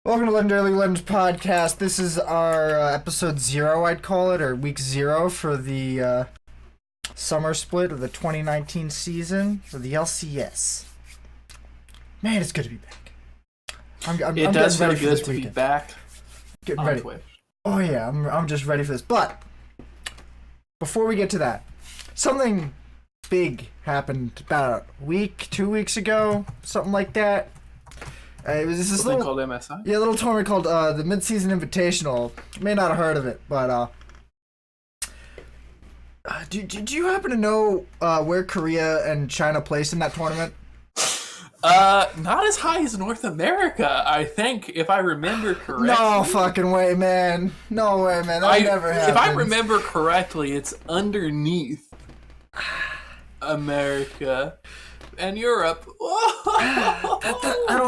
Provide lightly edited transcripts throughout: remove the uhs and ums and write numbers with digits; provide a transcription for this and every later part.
Welcome to Legendary Legends Podcast. This is our episode 0, I'd call it, or week 0 for the summer split of the 2019 season for the LCS. Man, it's good to be back. It does feel good to be back. Getting ready. Twitch. Oh yeah, I'm just ready for this. But before we get to that, something big happened about a week, 2 weeks ago, something like that. It was this Something called MSI? Yeah, a little tournament called the Mid-Season Invitational. You may not have heard of it, but did you happen to know where Korea and China placed in that tournament? Not as high as North America, I think, if I remember correctly. No fucking way, man. No way, man. That never happened. If I remember correctly, it's underneath America and Europe. I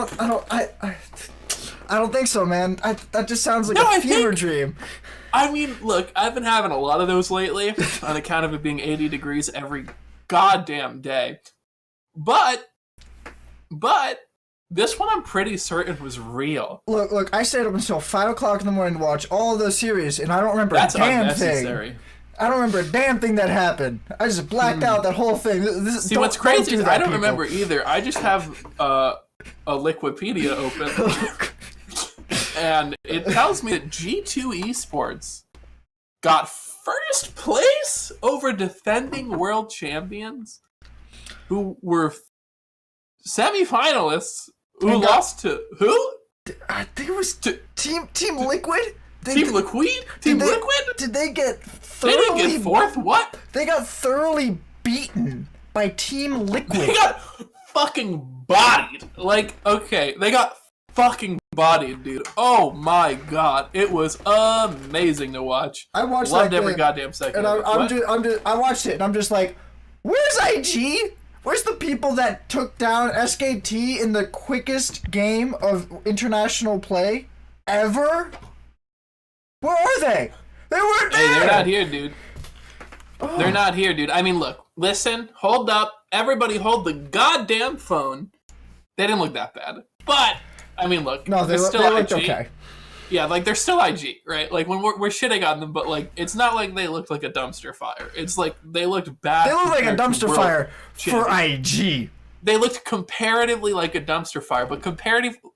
don't think so, man. That just sounds like a fever dream. I mean, look, I've been having a lot of those lately on account of it being 80 degrees every goddamn day. But this one I'm pretty certain was real. Look, I stayed up until 5 o'clock in the morning to watch all those series, and I don't remember That's a damn unnecessary. thing. I don't remember a damn thing that happened. I just blacked out that whole thing. See, what's crazy is I don't remember either. I just have a Wikipedia open, and it tells me that G2 Esports got first place over defending world champions, who were semifinalists, who lost to who? I think it was Team Liquid. Team Liquid? Team Liquid? Did they get They didn't get fourth? What? They got thoroughly beaten by Team Liquid. They got fucking bodied. Like, okay, they got fucking bodied, dude. Oh my god. It was amazing to watch. I watched Loved that every game, goddamn second and of it. I watched it, and I'm just like, where's IG? Where's the people that took down SKT in the quickest game of international play ever? Where are they? They weren't there! Hey, they're not here, dude. Oh. They're not here, dude. I mean, look, listen, hold up. Everybody hold the goddamn phone. They didn't look that bad. But, I mean, look. No, they looked okay. Yeah, like, they're still IG, right? Like, when we're shitting on them, but, like, it's not like they looked like a dumpster fire. It's like they looked bad. They looked like a dumpster fire for IG. They looked comparatively like a dumpster fire, but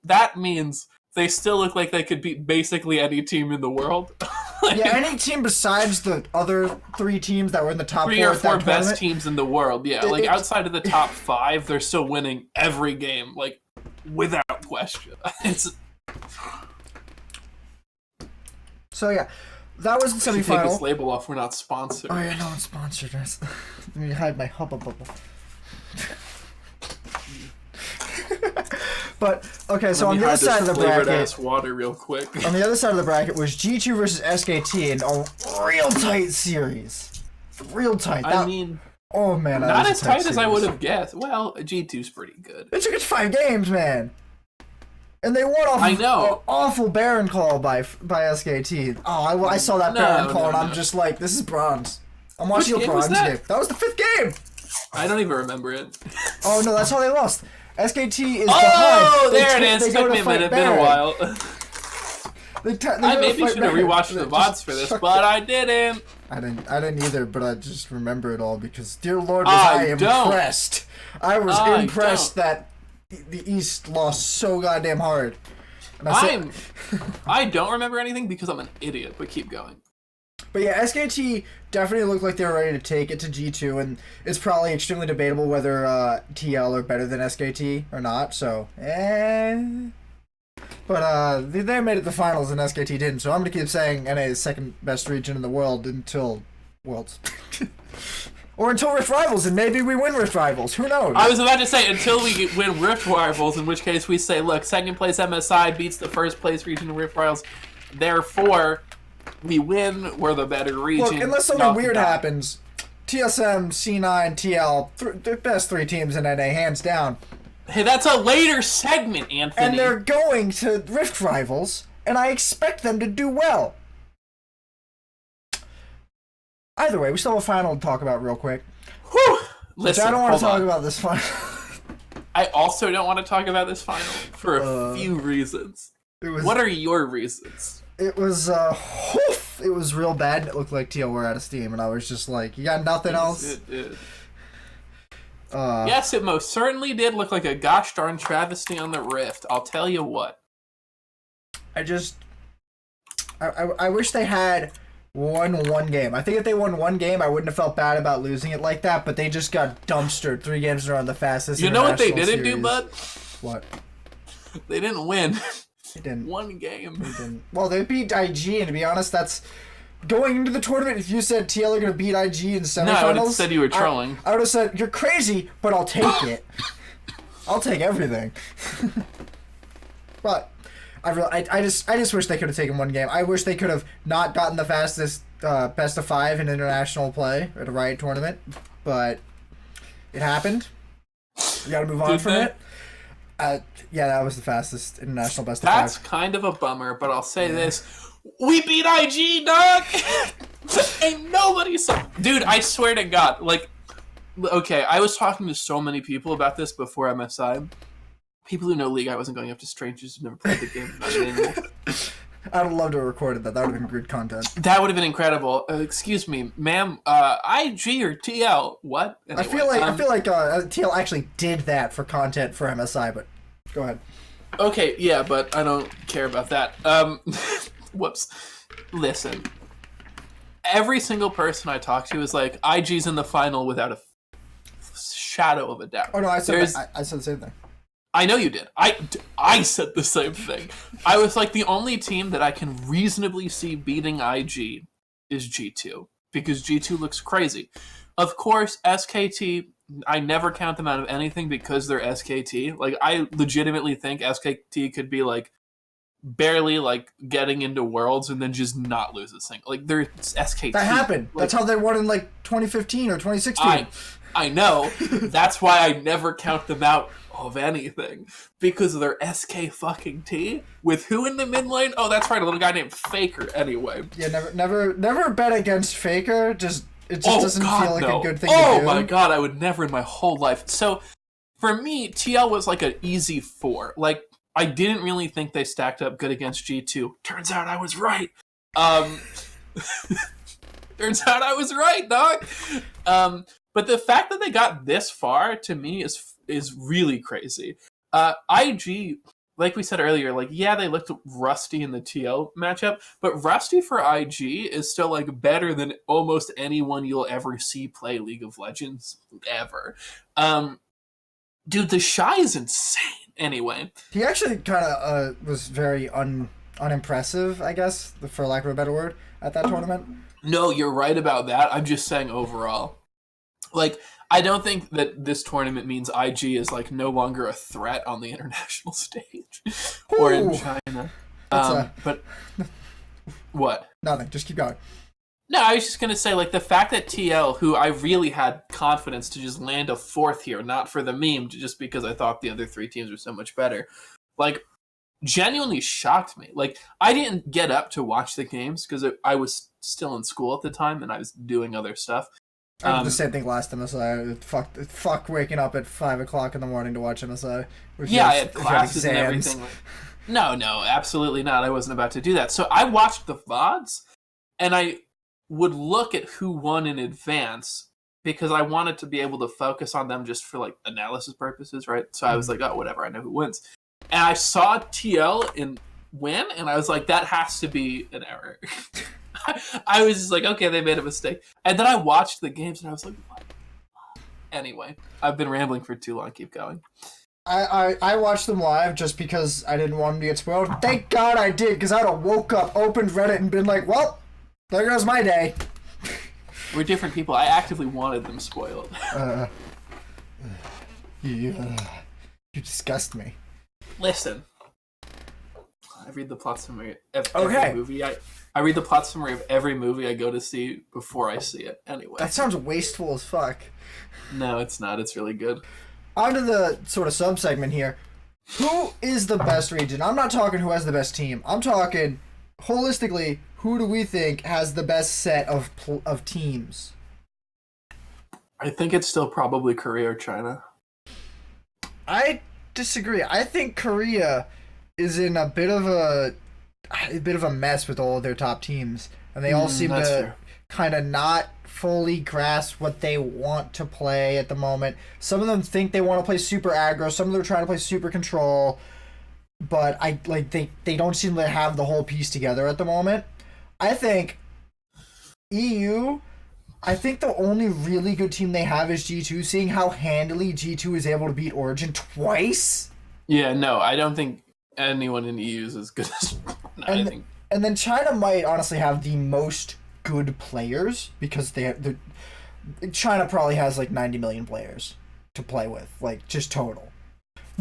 that means they still look like they could beat basically any team in the world. Like, yeah, any team besides the other 3 teams that were in the top 3 or 4 best tournament. Teams in the world. Yeah, like outside of the top 5, they're still winning every game, like without question. So yeah, that was the semifinal. Take this label off. We're not sponsored. Oh yeah, no one's sponsored us. Let me hide my hubba bubble. But okay, so on the other side of the bracket, water real quick. On the other side of the bracket was G2 versus SKT in a real tight series. Real tight. I mean, oh man, not as tight as I would have guessed. Well, G2's pretty good. It took 5 games, man. And they won off an awful Baron call by SKT. Oh, I saw that Baron call, and I'm just like, this is bronze. I'm watching a bronze game. That was the 5th game. I don't even remember it. Oh no, that's how they lost. SKT is behind. Oh, there it is. Took me a minute. Been a while. I maybe should have rewatched the VODs for this, but I didn't. I didn't either, but I just remember it all because, dear Lord, was I impressed. I was impressed that the East lost so goddamn hard. And I don't remember anything because I'm an idiot, but keep going. But yeah, SKT definitely looked like they were ready to take it to G2, and it's probably extremely debatable whether TL are better than SKT or not, so, But they made it to the finals and SKT didn't, so I'm going to keep saying NA is second best region in the world until Worlds. Or until Rift Rivals, and maybe we win Rift Rivals. Who knows? I was about to say, until we win Rift Rivals, in which case we say, look, second place MSI beats the first place region in Rift Rivals, therefore we win, we're the better region. Look, unless something weird happens, TSM, C9, TL, the best 3 teams in NA, hands down. Hey, that's a later segment, Anthony. And they're going to Rift Rivals, and I expect them to do well. Either way, we still have a final to talk about real quick. Whew! Listen, I don't want to talk about this final. I also don't want to talk about this final for a few reasons. What are your reasons? It was it was real bad. It looked like TL were out of steam, and I was just like, "You got nothing else?" It did. Yes, it most certainly did look like a gosh darn travesty on the Rift. I'll tell you what. I wish they had won one game. I think if they won one game, I wouldn't have felt bad about losing it like that. But they just got dumpstered 3 games in a row, the fastest. You know what they didn't series. do, bud? What? They didn't win. They didn't. One game. They didn't. Well, they beat IG, and to be honest, that's going into the tournament. If you said TL are going to beat IG in semifinals, no, I would have said you were trolling. I would have said you're crazy, but I'll take it. I'll take everything. But I just wish they could have taken one game. I wish they could have not gotten the fastest best of 5 in international play at a Riot tournament, but it happened. You got to move on from it. Yeah, that was the fastest international best of 5. That's kind of a bummer, but I'll say this. We beat IG, dog! Ain't nobody saw... Dude, I swear to God, like... Okay, I was talking to so many people about this before MSI. People who know League, I wasn't going up to strangers who never played the game. I'd have loved to have recorded that. That would have been good content. That would have been incredible. Excuse me, ma'am. IG or TL? What? Anyway, I feel like TL actually did that for content for MSI, but go ahead. Okay, yeah, but I don't care about that. Whoops. Listen. Every single person I talk to is like, IG's in the final without a shadow of a doubt. Oh no, I said the same thing. I know you did. I said the same thing. I was like, the only team that I can reasonably see beating IG is G2. Because G2 looks crazy. Of course, SKT, I never count them out of anything because they're SKT. Like, I legitimately think SKT could be, like, barely, like, getting into Worlds and then just not lose a single. Like, they're SKT. That happened. Like, that's how they won in, like, 2015 or 2016. I know. That's why I never count them out of anything. Because they're SK fucking T. With who in the mid lane? Oh, that's right, a little guy named Faker anyway. Yeah, never bet against Faker. It just doesn't feel like a good thing to do. Oh my god, I would never in my whole life. So, for me, TL was like an easy 4. Like, I didn't really think they stacked up good against G2. Turns out I was right. Turns out I was right, dog. But the fact that they got this far, to me, is really crazy. IG, like we said earlier, like, yeah, they looked rusty in the TL matchup, but rusty for IG is still, like, better than almost anyone you'll ever see play League of Legends, ever. Dude, the Shy is insane. Anyway. He actually kind of was very unimpressive, I guess, for lack of a better word, at that tournament. No, you're right about that. I'm just saying overall. Like, I don't think that this tournament means IG is, like, no longer a threat on the international stage or in China. But what? Nothing. Just keep going. No, I was just gonna say, like, the fact that TL, who I really had confidence to just land a 4th here, not for the meme, just because I thought the other 3 teams were so much better, like, genuinely shocked me. Like, I didn't get up to watch the games because I was still in school at the time and I was doing other stuff. I did the same thing last MSI. Fuck waking up at 5 o'clock in the morning to watch MSI. Yeah, I had classes and everything. No, absolutely not. I wasn't about to do that. So I watched the VODs, and I would look at who won in advance because I wanted to be able to focus on them just for, like, analysis purposes, right? So I was like, oh, whatever, I know who wins. And I saw TL win, and I was like, that has to be an error. I was just like, okay, they made a mistake. And then I watched the games, and I was like, what? Anyway, I've been rambling for too long. Keep going. I watched them live just because I didn't want them to get spoiled. Thank God I did, because I'd have woke up, opened Reddit, and been like, well, there goes my day. We're different people. I actively wanted them spoiled. You disgust me. Listen. I read the plot summary of every movie. I read the plot summary of every movie I go to see before I see it. Anyway. That sounds wasteful as fuck. No, it's not. It's really good. On to the sort of sub-segment here. Who is the best region? I'm not talking who has the best team. I'm talking, holistically, who do we think has the best set of teams? I think it's still probably Korea or China. I disagree. I think Korea is in a bit of a mess with all of their top teams, and they all seem to kind of not fully grasp what they want to play at the moment. Some of them think they want to play super aggro. Some of them are trying to play super control, but they don't seem to have the whole piece together at the moment. I think EU. I think the only really good team they have is G2, seeing how handily G2 is able to beat Origin twice. Yeah, no, I don't think anyone in EU is as good as and then China might honestly have the most good players because China probably has like 90 million players to play with, like just total.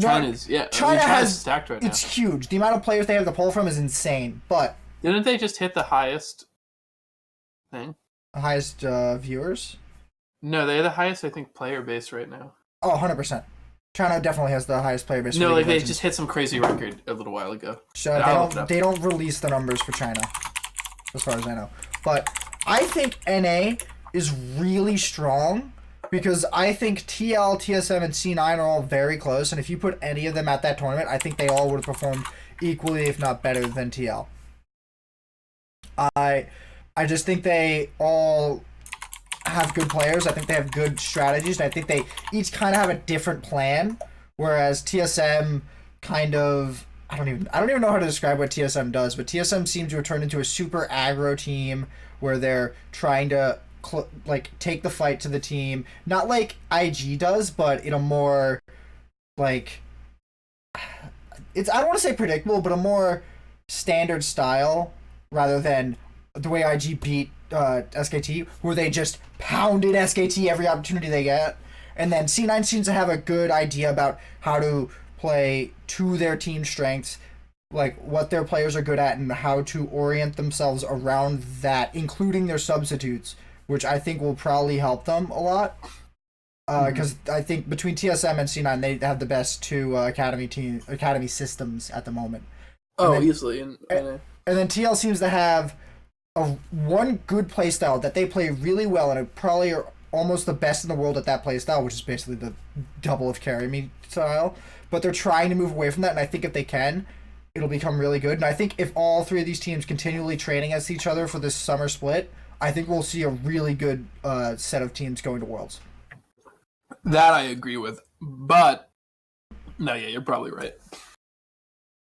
China has stacked right now. It's huge. The amount of players they have to pull from is insane. But didn't they just hit the highest thing? Highest viewers? No, they have the highest, I think, player base right now. Oh, 100%. China definitely has the highest player base. No, like they just hit some crazy record a little while ago. So they don't release the numbers for China, as far as I know. But I think NA is really strong because I think TL, TSM, and C9 are all very close. And if you put any of them at that tournament, I think they all would have performed equally, if not better, than TL. I just think they all have good players. I think they have good strategies. And I think they each kind of have a different plan. Whereas TSM kind of, I don't even know how to describe what TSM does, but TSM seems to have turned into a super aggro team where they're trying to take the fight to the team. Not like IG does, but in a more like I don't want to say predictable, but a more standard style rather than the way IG beat SKT, where they just pounded SKT every opportunity they get. And then C9 seems to have a good idea about how to play to their team strengths, like what their players are good at and how to orient themselves around that, including their substitutes, which I think will probably help them a lot. Because I think between TSM and C9, they have the best two academy systems at the moment. Easily. And then TL seems to have one good playstyle that they play really well, and it probably are almost the best in the world at that playstyle, which is basically the double of carry me style. But they're trying to move away from that, and I think if they can, it'll become really good. And I think if all three of these teams continually training against each other for this summer split, I think we'll see a really good set of teams going to Worlds. That I agree with, but no, yeah, you're probably right.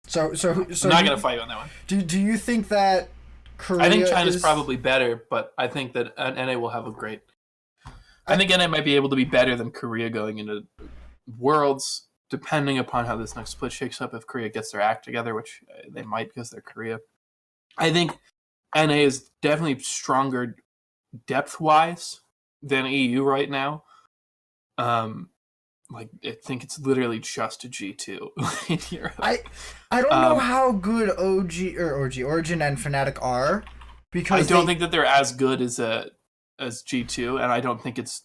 So I'm not gonna fight you on that one. Do you think that Korea I think China's probably better, but I think that NA will have a great. I think NA might be able to be better than Korea going into Worlds, depending upon how this next split shakes up. If Korea gets their act together, which they might because they're Korea, I think NA is definitely stronger depth-wise than EU right now. I think it's literally just a G2 in Europe. I don't know how good Origin and Fnatic are, because I don't think that they're as good as G2, and I don't think it's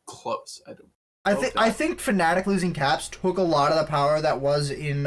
close. I think Fnatic losing Caps took a lot of the power that was in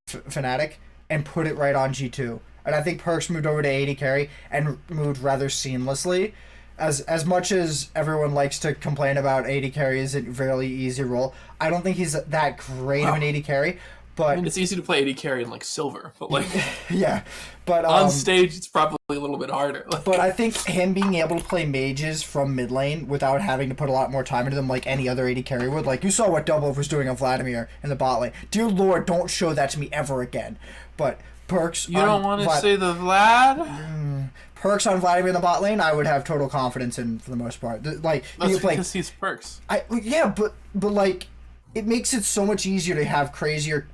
Fnatic and put it right on G2. And I think Perks moved over to AD carry and moved rather seamlessly. As much as everyone likes to complain about AD carry is a really easy role, I don't think he's that great of an AD carry. But I mean, it's easy to play AD carry in silver, but yeah, but on stage it's probably a little bit harder. But I think him being able to play mages from mid lane without having to put a lot more time into them like any other AD carry would, like you saw what Double was doing on Vladimir in the bot lane. Dear Lord, don't show that to me ever again. But Perks, you don't want to say the Vlad. Perks on Vladimir in the bot lane, I would have total confidence in for the most part. Like that's because he's Perks. But it makes it so much easier to have crazier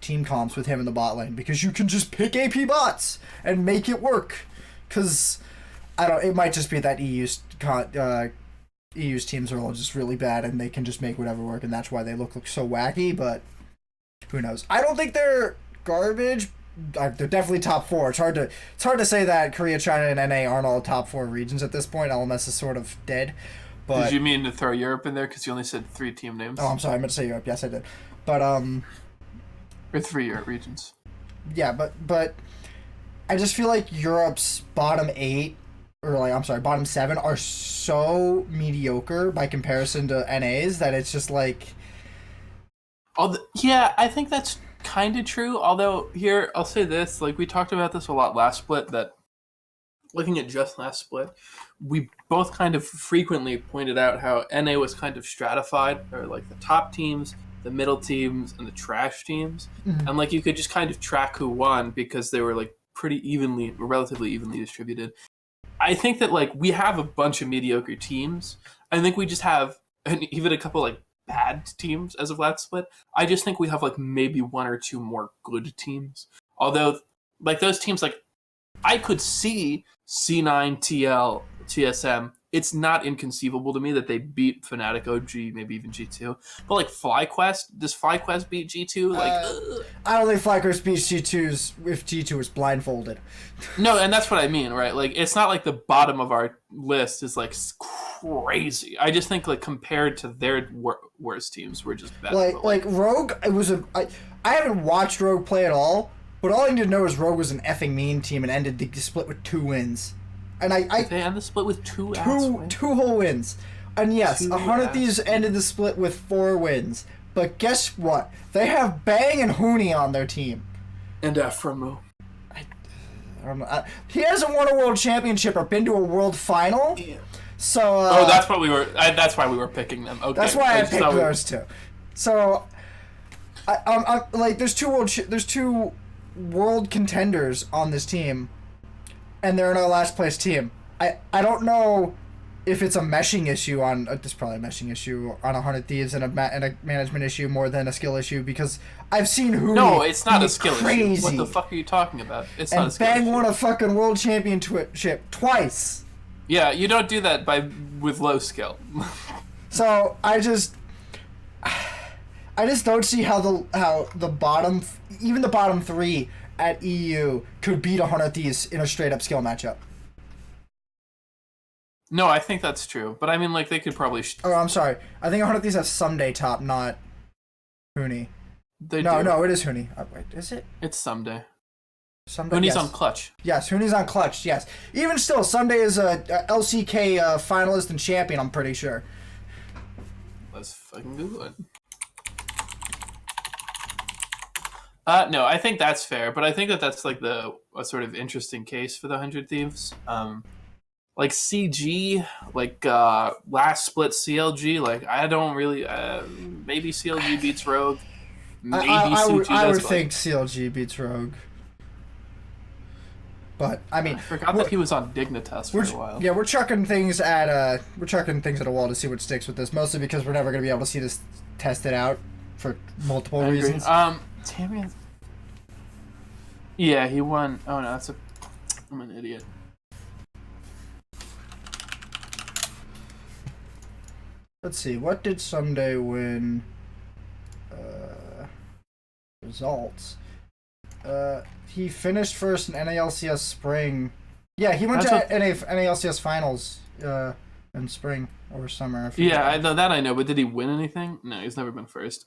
team comps with him in the bot lane because you can just pick AP bots and make it work. Because it might just be that EU's teams are all just really bad and they can just make whatever work, and that's why they look so wacky. But who knows? I don't think they're garbage. They're definitely top 4. It's hard to say that Korea, China, and NA aren't all top 4 regions at this point. LMS is sort of dead. But, did you mean to throw Europe in there because you only said 3 team names? Oh, I'm sorry. I meant to say Europe. Yes, I did. But or 3 Europe regions. Yeah, but I just feel like Europe's bottom 8 bottom 7 are so mediocre by comparison to NA's that it's just like. Yeah, I think that's kind of true. Although here, I'll say this: like we talked about this a lot last split. That looking at just last split, we both kind of frequently pointed out how NA was kind of stratified, or like the top teams, the middle teams, and the trash teams, and like you could just kind of track who won because they were like relatively evenly distributed. I think that like we have a bunch of mediocre teams. I think we just have even a couple like bad teams as of last split. I just think we have like maybe one or two more good teams. Although like those teams, like I could see C9, TL, TSM. It's not inconceivable to me that they beat Fnatic OG, maybe even G2. But like FlyQuest, does FlyQuest beat G2? Like, I don't think FlyQuest beats G2's if G2 was blindfolded. No, and that's what I mean, right? Like, it's not like the bottom of our list is like crazy. I just think like compared to their worst teams, we're just better. Like Rogue, I haven't watched Rogue play at all, but all I need to know is Rogue was an effing mean team and ended the split with 2 wins. And they end the split with two whole wins. And yes, 100 Thieves ended the split with 4 wins. But guess what? They have Bang and Huni on their team. And Aframo. I don't know. He hasn't won a world championship or been to a world final. Yeah. So. That's what we were. That's why we were picking them. Okay. That's why I picked those two. So, like, there's two world contenders on this team. And they're in our last place team. I don't know if it's a meshing issue on... There's probably a meshing issue on 100 Thieves and a management issue more than a skill issue because I've seen who... No, it's not a skill issue. What the fuck are you talking about? It's not a skill issue. And Bang won a fucking world championship twice. Yeah, you don't do that with low skill. So I just don't see how the bottom... Even the bottom 3... at EU could beat 100 Thieves in a straight-up skill matchup. No, I think that's true. But I mean, like, they could probably... Oh, I'm sorry. I think 100 Thieves has Someday top, not Huni. No, it is Huni. Wait, is it? It's Someday. Huni's yes. On Clutch. Yes, Huni's on Clutch, yes. Even still, Someday is a LCK finalist and champion, I'm pretty sure. Let's fucking Google it. No, I think that's fair, but I think that's like a sort of interesting case for the 100 Thieves. Like CG, like last split CLG, like I don't really. Maybe CLG beats Rogue. Maybe I would think CLG beats Rogue. But I mean, I forgot that he was on Dignitas for a while. Yeah, we're chucking things at a wall to see what sticks with this. Mostly because we're never going to be able to see this tested out for multiple reasons. Tamian. Yeah, he won. Oh no, I'm an idiot. Let's see. What did Someday win? Results. He finished first in NALCS Spring. Yeah, he went to NALCS Finals in spring or summer. Yeah, I know, but did he win anything? No, he's never been first.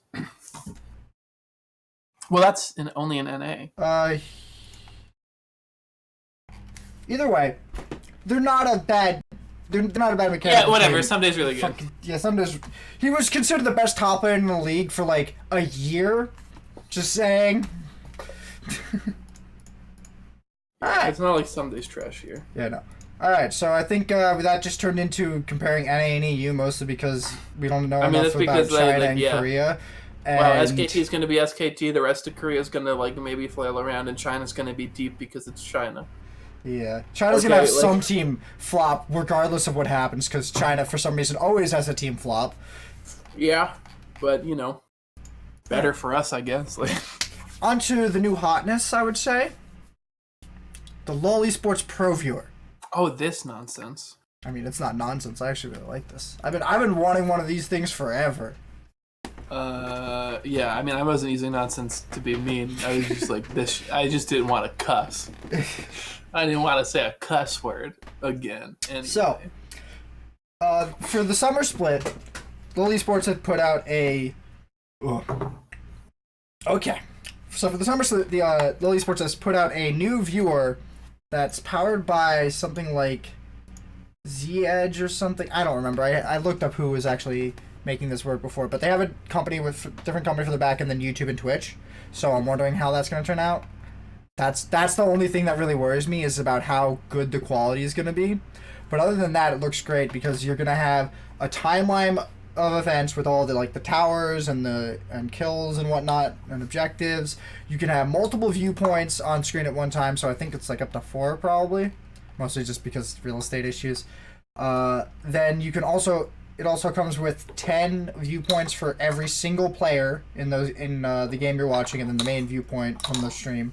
Well, that's only in NA. Either way, they're not a bad mechanic. Yeah, whatever. Someday's really good. Yeah, Someday's. He was considered the best top laner in the league for like a year. Just saying. It's not like Someday's trash here. Yeah, no. Alright, so I think that just turned into comparing NA and EU mostly because we don't know enough about China and Korea. Well, SKT is going to be SKT. The rest of Korea is going to like maybe flail around, and China's going to be deep because it's China. Yeah, China's going to have some team flop regardless of what happens because China, for some reason, always has a team flop. Yeah, but you know, better for us, I guess. On to the new hotness, I would say. The LoL Esports Pro Viewer. Oh, this nonsense. I mean, it's not nonsense. I actually really like this. I've been wanting one of these things forever. Yeah, I mean, I wasn't using nonsense to be mean. I was just like, I just didn't want to cuss. I didn't want to say a cuss word again. Anyway. So, for the summer split, LoL Esports had put out a... Okay. So for the summer split, the LoL Esports has put out a new viewer that's powered by something like Z-Edge or something. I don't remember. I looked up who was actually making this work before, but they have a different company for the back end than YouTube and Twitch. So I'm wondering how that's going to turn out. That's the only thing that really worries me, is about how good the quality is going to be. But other than that, it looks great because you're going to have a timeline of events with all the the towers and kills and whatnot and objectives. You can have multiple viewpoints on screen at one time, so I think it's up to 4 probably, mostly just because real estate issues. Then you can it also comes with 10 viewpoints for every single player in the game you're watching, and then the main viewpoint from the stream.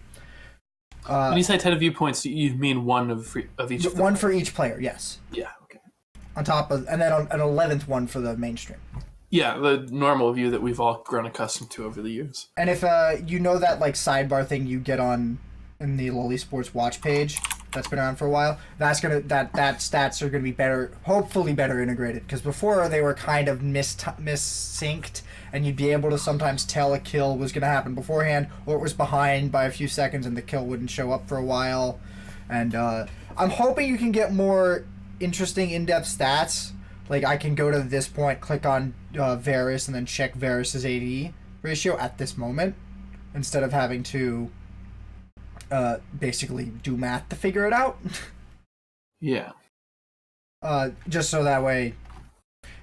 When you say 10 viewpoints, you mean one of each? One for each player, yes. Yeah. Okay. On top of, and then an 11th one for the mainstream. Yeah, the normal view that we've all grown accustomed to over the years. And if that sidebar thing you get in the LLoLP Sports watch page that's been around for a while, that stats are gonna be better, hopefully better integrated, because before they were kind of mis-synced, and you'd be able to sometimes tell a kill was gonna happen beforehand, or it was behind by a few seconds and the kill wouldn't show up for a while. And I'm hoping you can get more interesting in-depth stats. Like, I can go to this point, click on Varus, and then check Varus's AD ratio at this moment, instead of having to basically do math to figure it out. Yeah. Just so that way,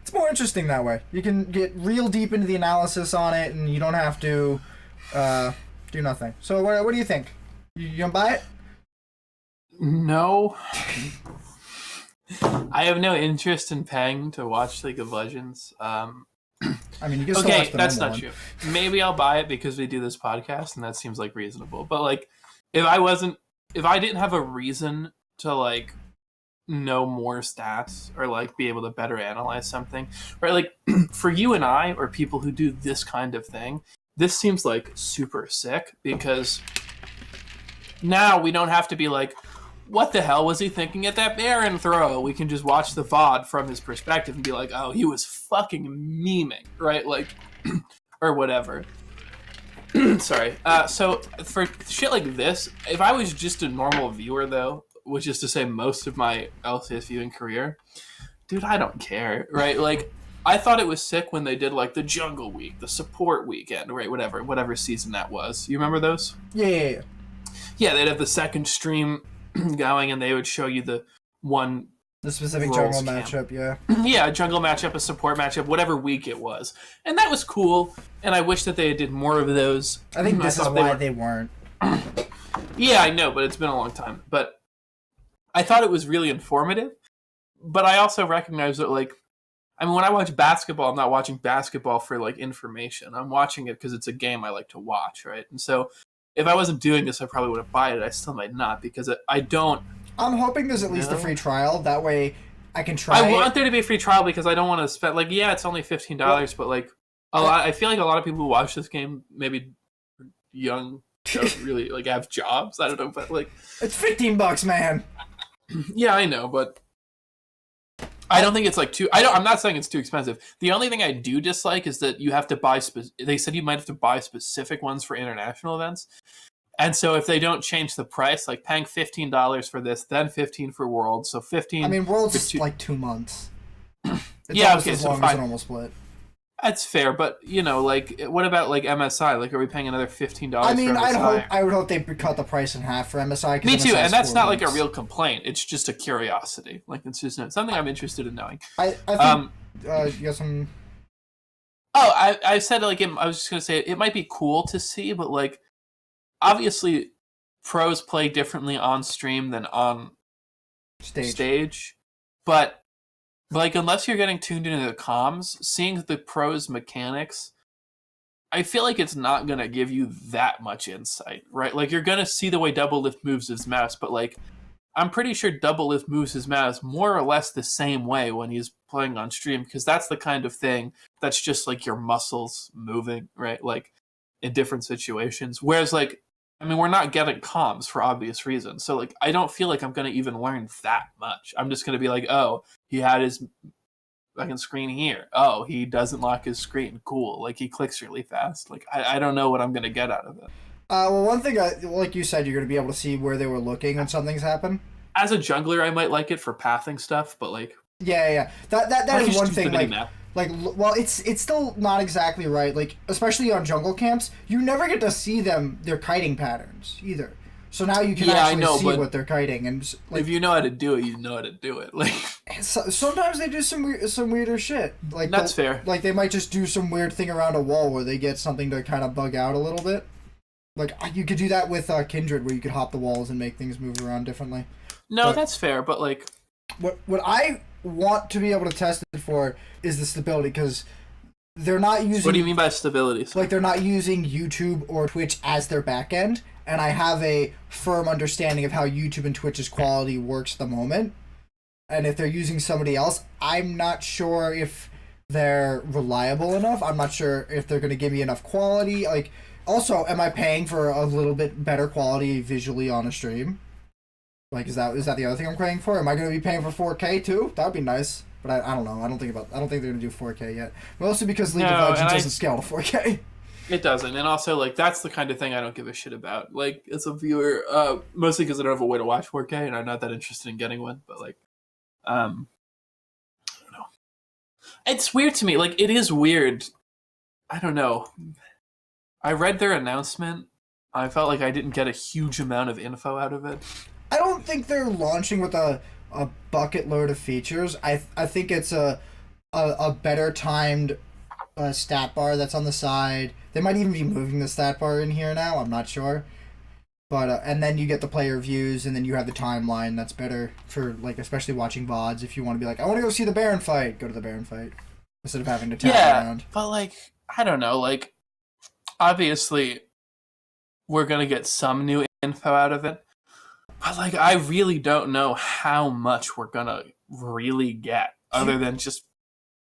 it's more interesting that way. You can get real deep into the analysis on it, and you don't have to do nothing. So what do you think? You gonna buy it? No. I have no interest in paying to watch League of Legends. I mean, you can still watch the that's not one. true. Maybe I'll buy it because we do this podcast, and that seems reasonable. But if I didn't have a reason to know more stats or be able to better analyze something, right? For you and I, or people who do this kind of thing, this seems super sick, because now we don't have to be what the hell was he thinking at that Baron throw? We can just watch the VOD from his perspective and be oh, he was fucking memeing, right? Or whatever. Sorry. So for shit like this, if I was just a normal viewer, though, which is to say most of my LCS viewing career, dude, I don't care, right? I thought it was sick when they did the Jungle Week, the Support Weekend, right? Whatever season that was. You remember those? Yeah. Yeah, they'd have the second stream going, and they would show you the specific jungle matchup, yeah. Yeah, a jungle matchup, a support matchup, whatever week it was. And that was cool, and I wish that they did more of those. I think this is why they weren't. Yeah, I know, but it's been a long time. But I thought it was really informative, but I also recognize that, when I watch basketball, I'm not watching basketball for, information. I'm watching it because it's a game I like to watch, right? And so if I wasn't doing this, I probably wouldn't buy it. I still might not, because I don't... I'm hoping there's at least a free trial. That way I can try I want there to be a free trial, because I don't want to spend... it's only $15, but, I feel like a lot of people who watch this game, maybe young, don't really, have jobs. I don't know, but, It's $15, man! Yeah, I know, but... I don't think it's too... I'm not saying it's too expensive. The only thing I do dislike is that you have to buy... They said you might have to buy specific ones for international events. And so if they don't change the price, paying $15 for this, then $15 for Worlds, so $15... I mean, Worlds is 2 months. It's yeah, okay, as so long fine. as a normal split. That's fair, but, what about, MSI? Are we paying another $15 I mean, for MSI? I would hope they cut the price in half for MSI. Me too, MSI and that's not, months. a real complaint. It's just a curiosity. It's just something I'm interested in knowing. I think, you got some... Oh, I said, I was just going to say, it might be cool to see, but, obviously, pros play differently on stream than on stage. But unless you're getting tuned into the comms, seeing the pros' mechanics, I feel like it's not going to give you that much insight, right? You're going to see the way Double Lift moves his mouse, but, I'm pretty sure Double Lift moves his mouse more or less the same way when he's playing on stream, because that's the kind of thing that's just, your muscles moving, right? In different situations. Whereas, we're not getting comms for obvious reasons. So, I don't feel like I'm going to even learn that much. I'm just going to be oh, he had his fucking screen here. Oh, he doesn't lock his screen. Cool. He clicks really fast. I don't know what I'm going to get out of it. Well, one thing, like you said, you're going to be able to see where they were looking when something's happened. As a jungler, I might like it for pathing stuff, but, Yeah. That is one thing, Like, well, it's still not exactly right. Like, especially on jungle camps, you never get to see their kiting patterns either. So now you can actually see what they're kiting, and like, if you know how to do it, you know how to do it. Like, sometimes they do some weirder shit. Like that's fair. Like they might just do some weird thing around a wall where they get something to kind of bug out a little bit. Like you could do that with Kindred, where you could hop the walls and make things move around differently. No, that's fair, but like, what I want to be able to test it for is the stability, because they're not using. What do you mean by stability? Like they're not using YouTube or Twitch as their backend, and I have a firm understanding of how YouTube and Twitch's quality works at the moment. And if they're using somebody else, I'm not sure if they're reliable enough. I'm not sure if they're going to give me enough quality. Like, also, am I paying for a little bit better quality visually on a stream? Like, is that the other thing I'm paying for? Am I going to be paying for 4K too? That'd be nice. But I don't know. I don't think they're going to do 4K yet. Mostly because League of Legends doesn't scale to 4K. It doesn't, and also like that's the kind of thing I don't give a shit about. Like as a viewer, mostly because I don't have a way to watch 4K, and I'm not that interested in getting one. But like, I don't know. It's weird to me. Like it is weird. I don't know. I read their announcement. I felt like I didn't get a huge amount of info out of it. I don't think they're launching with a bucket load of features. I think it's a better timed stat bar that's on the side. They might even be moving the stat bar in here now. I'm not sure. But and then you get the player views, and then you have the timeline. That's better for like especially watching VODs. If you want to be like, I want to go see the Baron fight, go to the Baron fight instead of having to tap around. But like I don't know. Like obviously, we're gonna get some new info out of it. But like I really don't know how much we're gonna really get, other than just.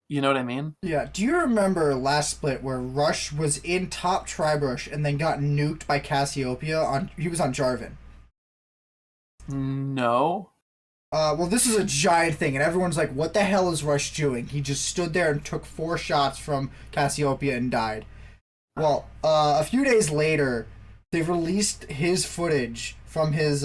You know what I mean? Yeah. Do you remember last split where Rush was in top Tribush and then got nuked by Cassiopeia? He was on Jarvan. No. Well, this is a giant thing, and everyone's like, what the hell is Rush doing? He just stood there and took 4 shots from Cassiopeia and died. Well, a few days later, they released his footage from his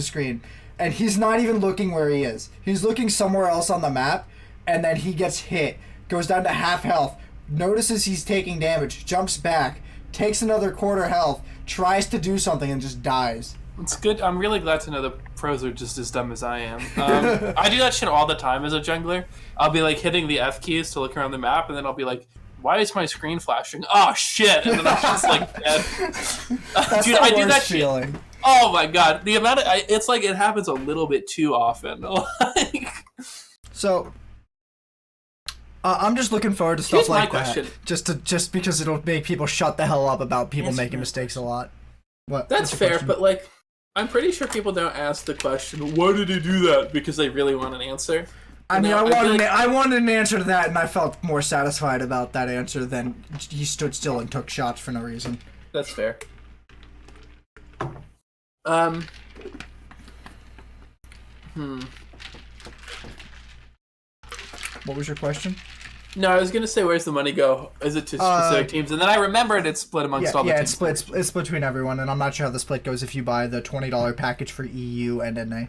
screen, and he's not even looking where he is. He's looking somewhere else on the map. And then he gets hit, goes down to half health, notices he's taking damage, jumps back, takes another quarter health, tries to do something, and just dies. It's good. I'm really glad to know that pros are just as dumb as I am. I do that shit all the time as a jungler. I'll be like hitting the F keys to look around the map, and then I'll be like, why is my screen flashing? Oh, shit. And then I'm just like dead. Dude, I do that feeling. Shit. Oh, my God. The amount of... it's like it happens a little bit too often. So... I'm just looking forward to stuff like that. Question. Just because it'll make people shut the hell up about people making mistakes a lot. That's fair, question? But like, I'm pretty sure people don't ask the question, "Why did he do that?" because they really want an answer. I wanted an answer to that, and I felt more satisfied about that answer than he stood still and took shots for no reason. That's fair. What was your question? No, I was gonna say, where's the money go? Is it to specific teams? And then I remembered it's split amongst all the teams. Yeah, it's split between everyone, and I'm not sure how the split goes if you buy the $20 package for EU and NA.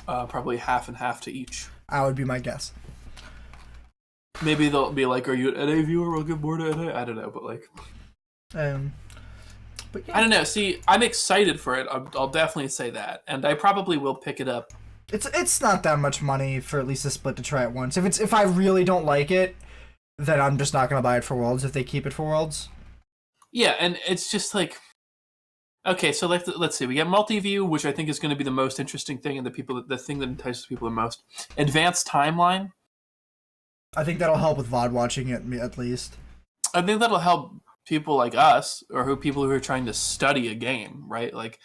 Probably half and half to each. That would be my guess. Maybe they'll be like, "Are you an NA viewer? We'll give more to NA." I don't know, but like, but yeah. I don't know. See, I'm excited for it. I'll definitely say that, and I probably will pick it up. It's not that much money for at least a split to try it once. If I really don't like it, then I'm just not gonna buy it for Worlds if they keep it for Worlds. Yeah, and it's just like, okay, so let's see. We get multi-view, which I think is going to be the most interesting thing, and the thing that entices people the most. Advanced timeline. I think that'll help with VOD watching at least. I think that'll help people like us, or people who are trying to study a game, right? Like,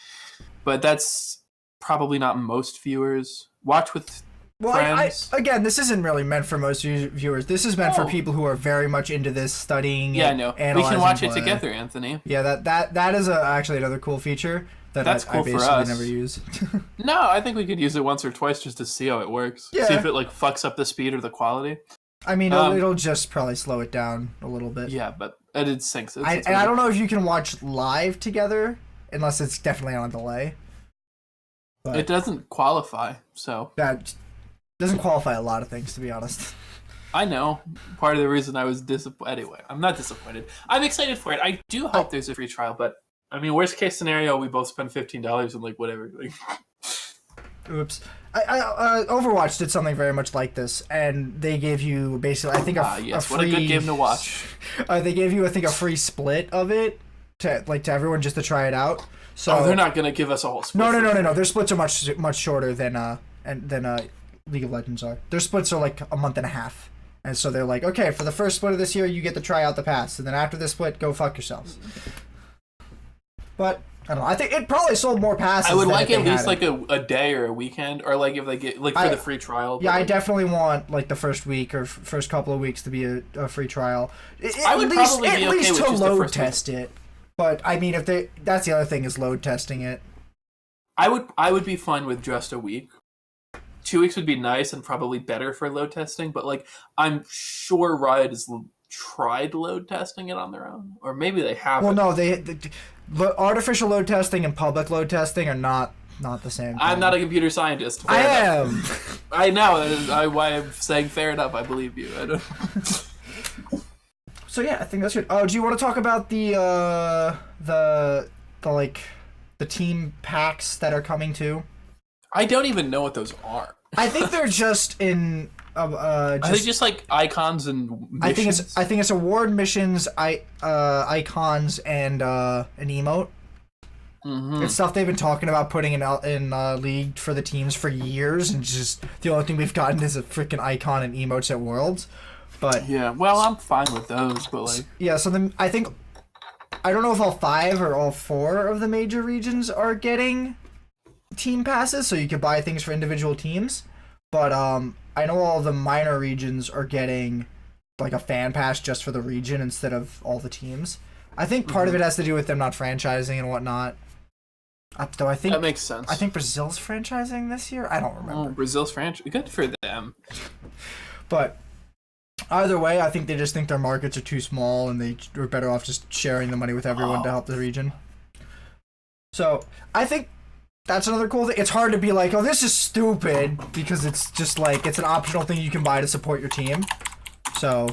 but that's probably not most viewers. Watch with friends. Again, this isn't really meant for most viewers. This is meant for people who are very much into this, studying. Yeah, no, we can watch it together, Anthony. Yeah, that is actually another cool feature that's cool I basically for us. Never use. No, I think we could use it once or twice just to see how it works. Yeah. See if it like fucks up the speed or the quality. I mean, it'll just probably slow it down a little bit. Yeah, but it syncs. And I don't know if you can watch live together, unless it's definitely on a delay. But it doesn't qualify, so... That doesn't qualify a lot of things, to be honest. I know. Part of the reason I was disappointed. Anyway, I'm not disappointed. I'm excited for it. I do hope there's a free trial, but I mean, worst case scenario, we both spend $15 and like whatever. Like, Oops. Overwatch did something very much like this, and they gave you basically, I think, a free... what a good game to watch. They gave you, I think, a free split of it to everyone just to try it out. So they're not gonna give us a whole split. No. Their splits are much shorter than League of Legends are. Their splits are like a month and a half, and so they're like, okay, for the first split of this year, you get to try out the pass, and then after this split, go fuck yourselves. But I don't know. I think it probably sold more passes. I would like at least like a day or a weekend, or like if they get like for the free trial. Yeah, I definitely want like the first week or first couple of weeks to be a free trial. I would probably be okay with to just the load first test it. But I mean, that's the other thing is load testing it. I would be fine with just a week. 2 weeks would be nice and probably better for load testing, but like I'm sure Riot has tried load testing it on their own, or maybe they haven't. Well, no, they artificial load testing and public load testing are not the same thing. I'm not a computer scientist. I am. I know. That is why I'm saying fair enough. I believe you. I don't... So yeah, I think that's good. Oh, do you want to talk about the team packs that are coming too? I don't even know what those are. I think they're just in. Are they just like icons and missions? I think it's award missions, icons, and an emote. Mm-hmm. It's stuff they've been talking about putting in League for the teams for years, and just the only thing we've gotten is a freaking icon and emotes at Worlds. But yeah, well, I'm fine with those, but like yeah. So then I think I don't know if all 5 or all 4 of the major regions are getting team passes, so you can buy things for individual teams. But I know all the minor regions are getting like a fan pass just for the region instead of all the teams. I think part of it has to do with them not franchising and whatnot. Though I think that makes sense. I think Brazil's franchising this year. I don't remember. Oh, Brazil's franchise. Good for them. But either way, I think they just think their markets are too small and they were better off just sharing the money with everyone to help the region. So I think that's another cool thing. It's hard to be like, oh, this is stupid, because it's just like, it's an optional thing you can buy to support your team. So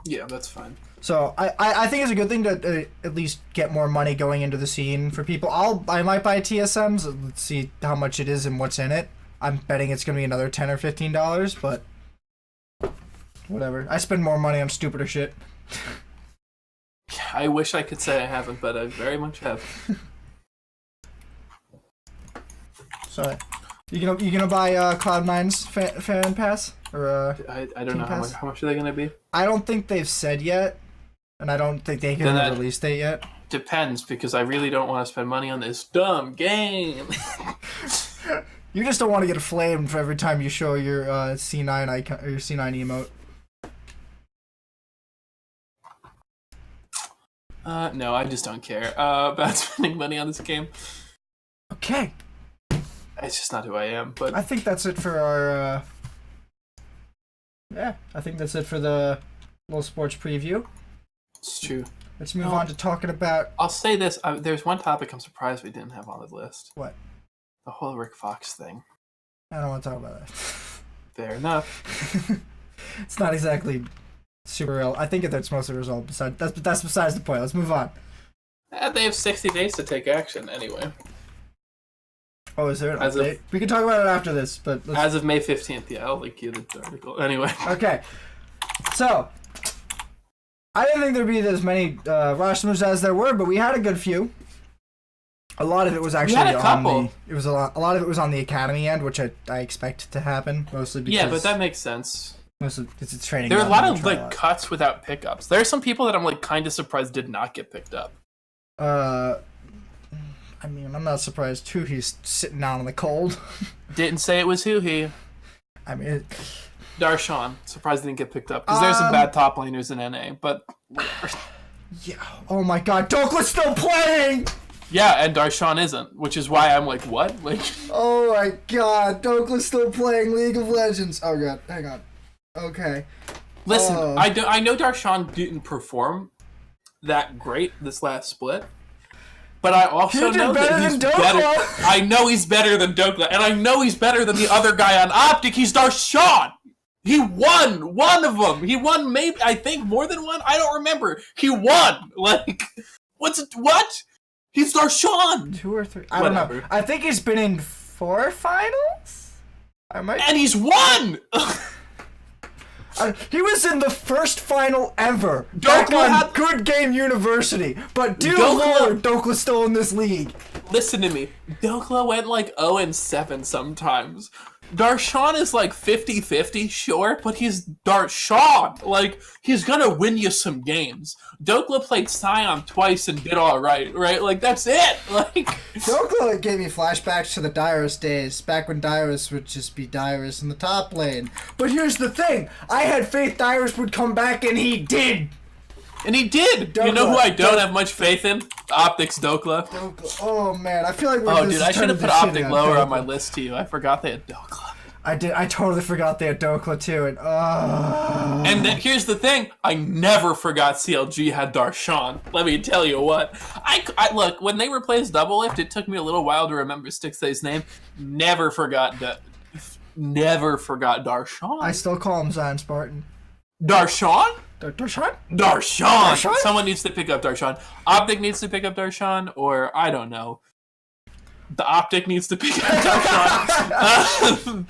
yeah, that's fine. So I think it's a good thing to at least get more money going into the scene for people. I might buy TSMs. Let's see how much it is and what's in it. I'm betting it's going to be another $10 or $15, but whatever. I spend more money on stupider shit. I wish I could say I haven't, but I very much have. So, you gonna buy Cloud9's fan pass or I don't know how much are they gonna be? I don't think they've said yet, and I don't think they can have a release date yet. Depends, because I really don't want to spend money on this dumb game. You just don't want to get flamed for every time you show your C9 icon or your C9 emote. No, I just don't care about spending money on this game. Okay. It's just not who I am, but I think that's it for our I think that's it for the little sports preview. It's true. Let's move on to talking about... I'll say this. There's one topic I'm surprised we didn't have on the list. What? The whole Rick Fox thing. I don't want to talk about that. Fair enough. It's not exactly super real. I think that's mostly resolved. That's besides the point. Let's move on. They have 60 days to take action anyway. Oh, is there an update? We can talk about it after this, but... As of May 15th, yeah, I'll link you the article. Anyway. Okay. So, I didn't think there'd be as many roster moves as there were, but we had a good few. A lot of it was actually on the... a lot of it was on the academy end, which I expect to happen, mostly because... Yeah, but that makes sense. Mostly because it's training. There are a lot of like cuts without pickups. There are some people that I'm like kind of surprised did not get picked up. I mean, I'm not surprised Huhi's sitting down in the cold. Didn't say it was Huhi. I mean... Darshan. Surprised he didn't get picked up. Because there's some bad top laners in NA, but... Yeah. Oh my god, Dokla's still playing! Yeah, and Darshan isn't, which is why I'm like, what? Like... Oh my god, Dokla's still playing League of Legends. Oh god, hang on. Okay. Listen, I know Darshan didn't perform that great this last split. But I also know that he's better. I know he's better than Dokla, and I know he's better than the other guy on Optic. He's Darshan! He won one of them. He won maybe, I think, more than one. I don't remember. He won. Like, what? He's Darshan. 2 or 3. I don't know. I think he's been in 4 finals. And he's won. He was in the first final ever. Back on Good Game University. But dude, Lord, Dokla's still in this league. Listen to me. Dokla went like 0-7 sometimes. Darshan is like 50-50, sure, but he's Darshan. Like, he's gonna win you some games. Dokla played Scion twice and did alright, right? Like, that's it! Like, Dokla gave me flashbacks to the Dyrus days, back when Dyrus would just be Dyrus in the top lane. But here's the thing, I had faith Dyrus would come back, and he did! And he did! Dokla, you know who I don't have much faith in? Optics Dokla. Oh man, I feel like we're dude, I should have put Optic lower on my list too. I forgot they had Dokla. I totally forgot they had Dokla too, and here's the thing, I never forgot CLG had Darshan. Let me tell you what. I look, when they replaced Double Lift, it took me a little while to remember Stixay's name. Never forgot Darshan. I still call him Zion Spartan. Darshan? Darshan? Someone needs to pick up Darshan. Optic needs to pick up Darshan, or I don't know. The Optic needs to pick up Darshan.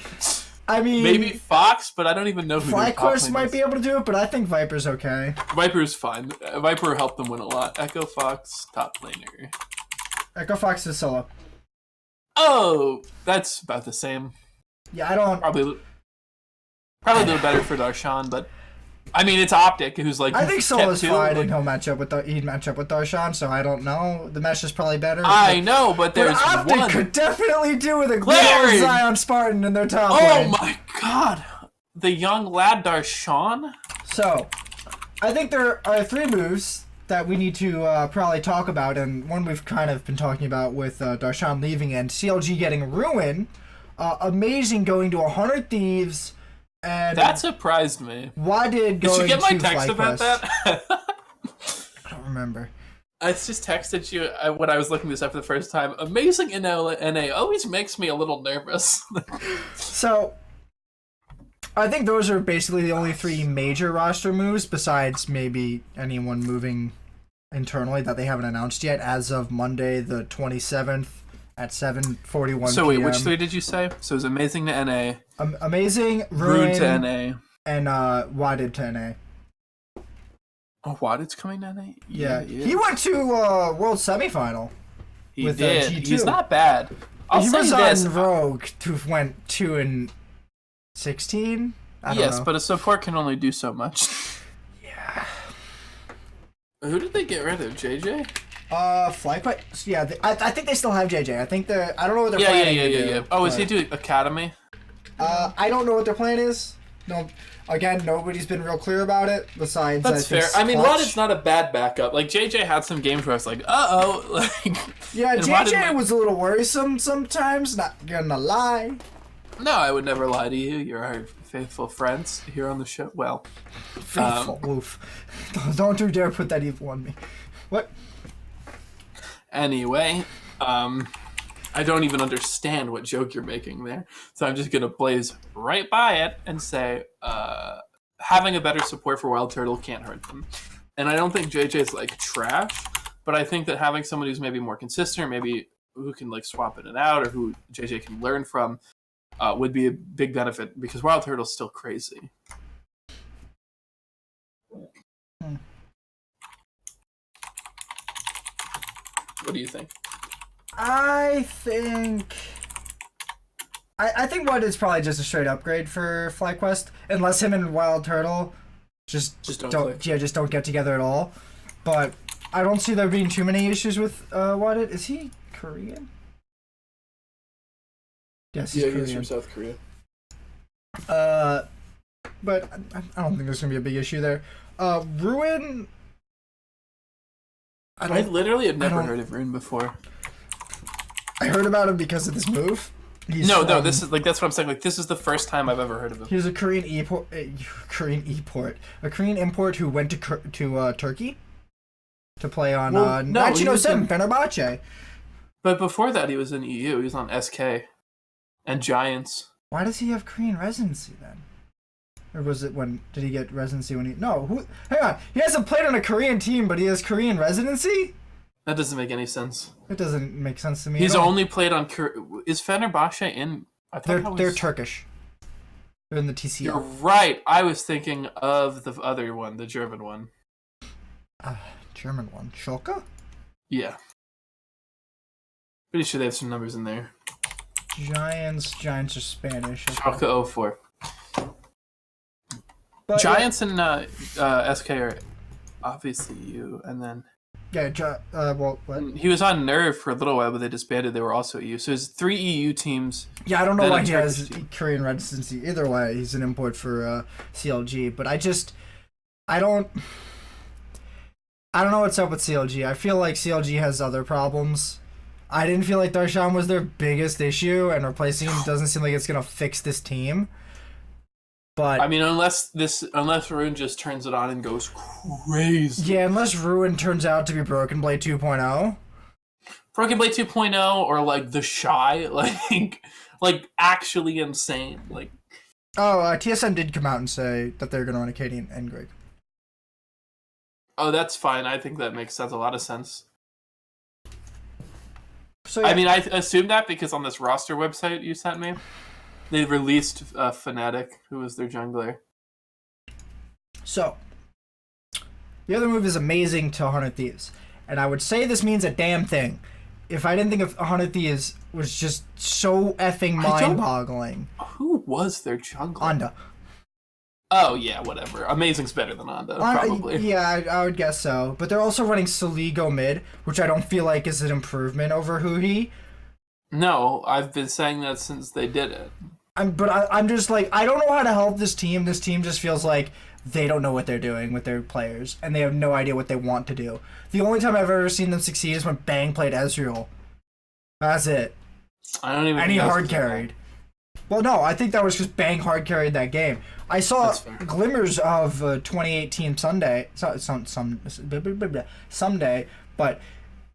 I mean, maybe Fox, but I don't even know who. FlyQuest might be able to do it, but I think Viper's okay. Viper's fine. Viper helped them win a lot. Echo Fox, top laner. Echo Fox is solo. Oh, that's about the same. Yeah, I don't. Probably a little better for Darshan, but I mean, it's Optic, who's like. I think Solo's fine, and he'd match up with Darshan. So I don't know. The mesh is probably better. I know, but there's Optic one could definitely do with a little Zion Spartan in their top lane. My god, the young lad Darshan. So, I think there are 3 moves that we need to probably talk about, and one we've kind of been talking about with Darshan leaving and CLG getting Ruin. Amazing going to 100 Thieves. And that surprised me. Why did you get my text about that? I don't remember. I just texted you when I was looking this up for the first time. Amazing NA always makes me a little nervous. So, I think those are basically the only 3 major roster moves, besides maybe anyone moving internally that they haven't announced yet, as of Monday the 27th. At 7:41 So wait, which 3 did you say? So it was Amazing to NA. Amazing, Ruin to NA. And Wadded to NA. Oh, Wadded's coming to NA? Yeah. He went to World Semifinal. He did. He's not bad. He was on Rogue, who went 2-16. I don't know. But a support can only do so much. Yeah. Who did they get rid of? JJ? FlyQuest. Yeah, I think they still have JJ. I think I don't know what their plan is. Yeah. Oh, is he doing Academy? I don't know what their plan is. No, again, nobody's been real clear about it. Besides, that's fair. I mean, Wadded's not a bad backup. Like JJ had some games where I was like, like. Yeah, JJ was a little worrisome sometimes. Not gonna lie. No, I would never lie to you. You're our faithful friends here on the show. Well, faithful. Oof. Don't you dare put that evil on me. What? Anyway, I don't even understand what joke you're making there, so I'm just gonna blaze right by it and say, having a better support for Wild Turtle can't hurt them. And I don't think JJ's like trash, but I think that having someone who's maybe more consistent, or maybe who can like swap in and out, or who JJ can learn from, would be a big benefit, because Wild Turtle's still crazy. What do you think? I think What is probably just a straight upgrade for FlyQuest, unless him and Wild Turtle just don't get together at all. But I don't see there being too many issues with Wadded. Is he Korean? Yes, he's Korean. He's from South Korea. But I don't think there's gonna be a big issue there. Ruin. I literally have never heard of Ruin before. I heard about him because of this move. No, this is like that's what I'm saying. Like this is the first time I've ever heard of him. He was a Korean import who went to Turkey to play on 1907 Fenerbahce. But before that, he was in EU. He was on SK and Giants. Why does he have Korean residency then? Or was it when did he get residency when he? No, who? Hang on, he hasn't played on a Korean team, but he has Korean residency. That doesn't make any sense. It doesn't make sense to me. He's only played on. Is Fenerbahce in? I thought they're Turkish. They're in the TCL. You're right. I was thinking of the other one, the German one. German one, Schalke. Yeah. Pretty sure they have some numbers in there. Giants are Spanish. Okay. Schalke 04. But, Giants and SK are obviously you, and then well, what? he was on Nerve for a little while, but they disbanded. They were also EU. So there's 3 EU teams. Yeah, I don't know why he has Korean residency. Either way, he's an import for CLG. But I don't know what's up with CLG. I feel like CLG has other problems. I didn't feel like Darshan was their biggest issue, and replacing him doesn't seem like it's gonna fix this team. But I mean, unless Ruin just turns it on and goes crazy. Yeah, unless Ruin turns out to be Broken Blade 2.0. Broken Blade 2.0 or like the Shy, like actually insane. Like TSM did come out and say that they're gonna run a Katie and Greg. Oh, that's fine. I think that makes sense. A lot of sense. So, yeah. I mean, I assume that because on this roster website you sent me, they released Fnatic, who was their jungler. So, the other move is amazing to 100 Thieves. And I would say this means a damn thing. If I didn't think of 100 Thieves was just so effing mind-boggling. Who was their jungler? Anda. Oh, yeah, whatever. Amazing's better than Anda, probably. Yeah, I would guess so. But they're also running Soligo mid, which I don't feel like is an improvement over Huhi. No, I've been saying that since they did it. I'm just like, I don't know how to help this team. This team just feels like they don't know what they're doing with their players, and they have no idea what they want to do. The only time I've ever seen them succeed is when Bang played Ezreal. That's it. I don't even. And he hard carried. Well, no, I think that was because Bang hard carried that game. I saw glimmers of 2018 Sunday, someday, but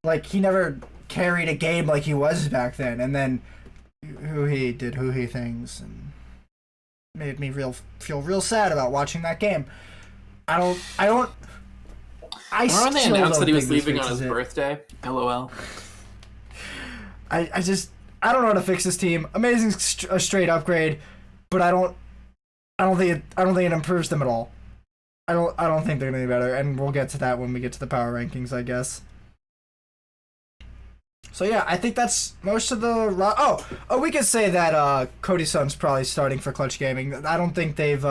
like he never carried a game like he was back then. And then Huhi did Huhi things and made me feel real sad about watching that game. I remember when they announced that he was leaving on his birthday? LOL. I don't know how to fix this team. Amazing's a straight upgrade, but I don't think it improves them at all. I don't think they're gonna be better, and we'll get to that when we get to the power rankings, I guess. So yeah, I think that's most of the. We could say that Cody Sun's probably starting for Clutch Gaming. I don't think they've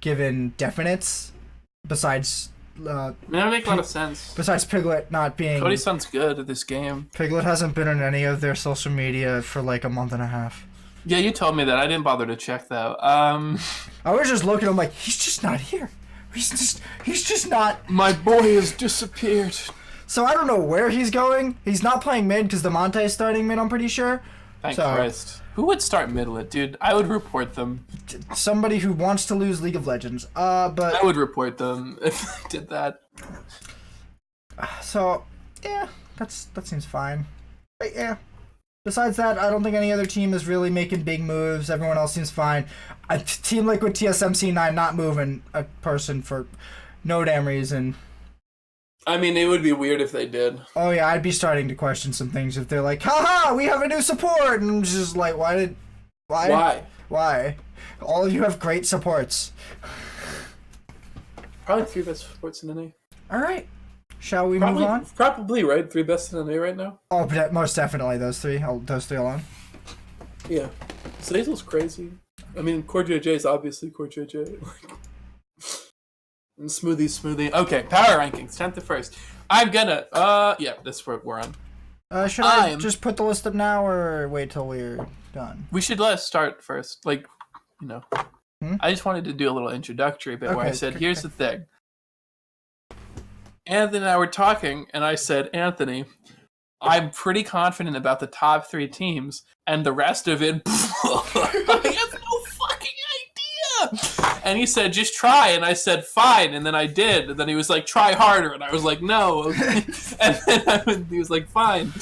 given definites besides. That makes a lot of sense. Besides Piglet not being. Cody Sun's good at this game. Piglet hasn't been on any of their social media for like a month and a half. Yeah, you told me that. I didn't bother to check though. I was just looking. I'm like, he's just not here. He's just not. My boy has disappeared. So I don't know where he's going. He's not playing mid because the Monte is starting mid, I'm pretty sure. Thank Christ. Who would start midlet, dude? I would report them. Somebody who wants to lose League of Legends. But I would report them if they did that. So, yeah, that seems fine. But yeah. Besides that, I don't think any other team is really making big moves. Everyone else seems fine. A team like with TSMC9 not moving a person for no damn reason. I mean, it would be weird if they did. Oh yeah, I'd be starting to question some things if they're like, haha, we have a new support! And I'm just like, why? All of you have great supports. Probably 3 best supports in NA. Alright. Shall we move on? Probably, right? 3 best in NA right now? Oh, most definitely those three. Those three alone. Yeah. Sazel's crazy. I mean, Core JJ is obviously Core JJ. And Smoothie. Okay, power rankings, 10th to 1st. I'm gonna, yeah, that's what we're on. Should I just put the list up now or wait till we're done? We should let us start first. Like, you know. I just wanted to do a little introductory bit where I said, here's the thing. Anthony and I were talking, and I said, Anthony, I'm pretty confident about the top 3 teams, and the rest of it, I have no fucking idea. And he said, just try, and I said, fine, and then I did, and then he was like, try harder, and I was like, no, okay. And then he was like, fine.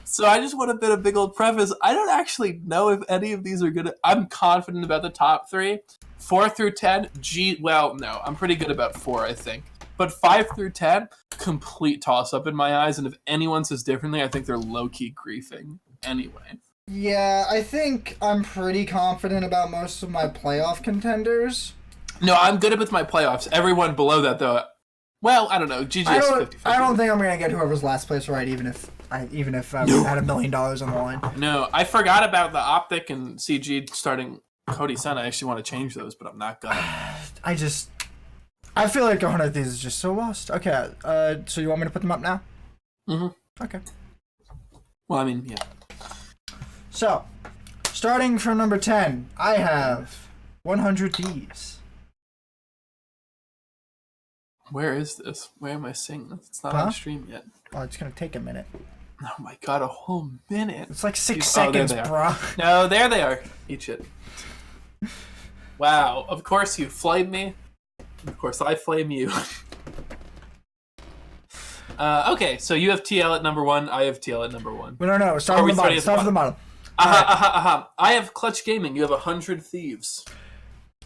So I just want to put a big old preface. I don't actually know if any of these are good. I'm confident about the top 3. 4 through 10, well, no, I'm pretty good about 4, I think. But 5 through 10, complete toss-up in my eyes, and if anyone says differently, I think they're low-key griefing anyway. Yeah, I think I'm pretty confident about most of my playoff contenders. No, I'm good with my playoffs. Everyone below that, though, well, I don't know. GGS 50-50. I don't think I'm going to get whoever's last place right, even if I had $1 million on the line. No, I forgot about the Optic and CG starting Cody Sun. I actually want to change those, but I'm not gonna. I feel like 100 of these is just so lost. Okay, so you want me to put them up now? Mm-hmm. Okay. Well, I mean, yeah. So, starting from number 10, I have 100 Thieves. Where is this? Where am I seeing this? It's not on stream yet. Oh, it's going to take a minute. Oh my god, a whole minute. It's like 6 seconds, bro. No, there they are. Eat shit. Wow, of course you flame me. Of course I flame you. Okay, so you have TL at number 1, I have TL at number 1. No, start from the bottom. Start from the bottom. I have Clutch Gaming, you have 100 Thieves.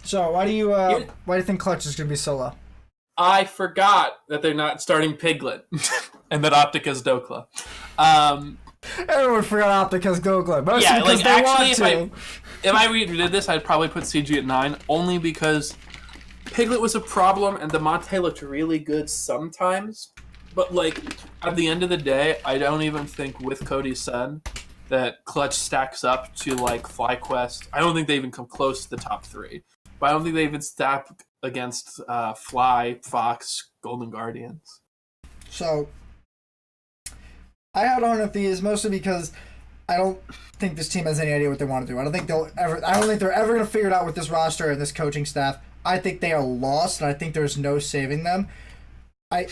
So, why do you think Clutch is going to be so low? I forgot that they're not starting Piglet, and that Optic has Dokla. Everyone forgot Optic has Dokla. Mostly yeah, because like they actually, want to. if I redid this, I'd probably put CG at 9, only because Piglet was a problem, and Demonte looked really good sometimes. But like at the end of the day, I don't even think with Cody's son that Clutch stacks up to like FlyQuest. I don't think they even come close to the top 3. But I don't think they even stack against Fly, Fox, Golden Guardians. So, I had on with these mostly because I don't think this team has any idea what they want to do. I don't think they're ever going to figure it out with this roster and this coaching staff. I think they are lost, and I think there's no saving them. I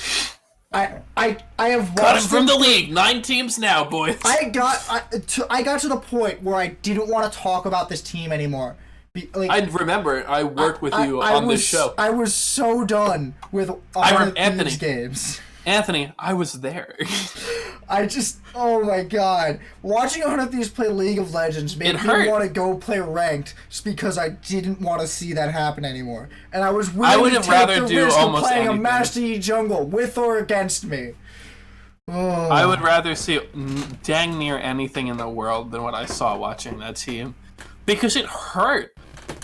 have cut them from the league. 9 teams now, boys. I got to the point where I didn't want to talk about this team anymore. I remember I worked with you on this show. I was so done with all these games. Anthony, I was there. Oh my god. Watching one of these play League of Legends made me want to go play ranked just because I didn't want to see that happen anymore. And I was willing to take the risk of playing a Master Yi jungle with or against me. Oh. I would rather see dang near anything in the world than what I saw watching that team. Because it hurt.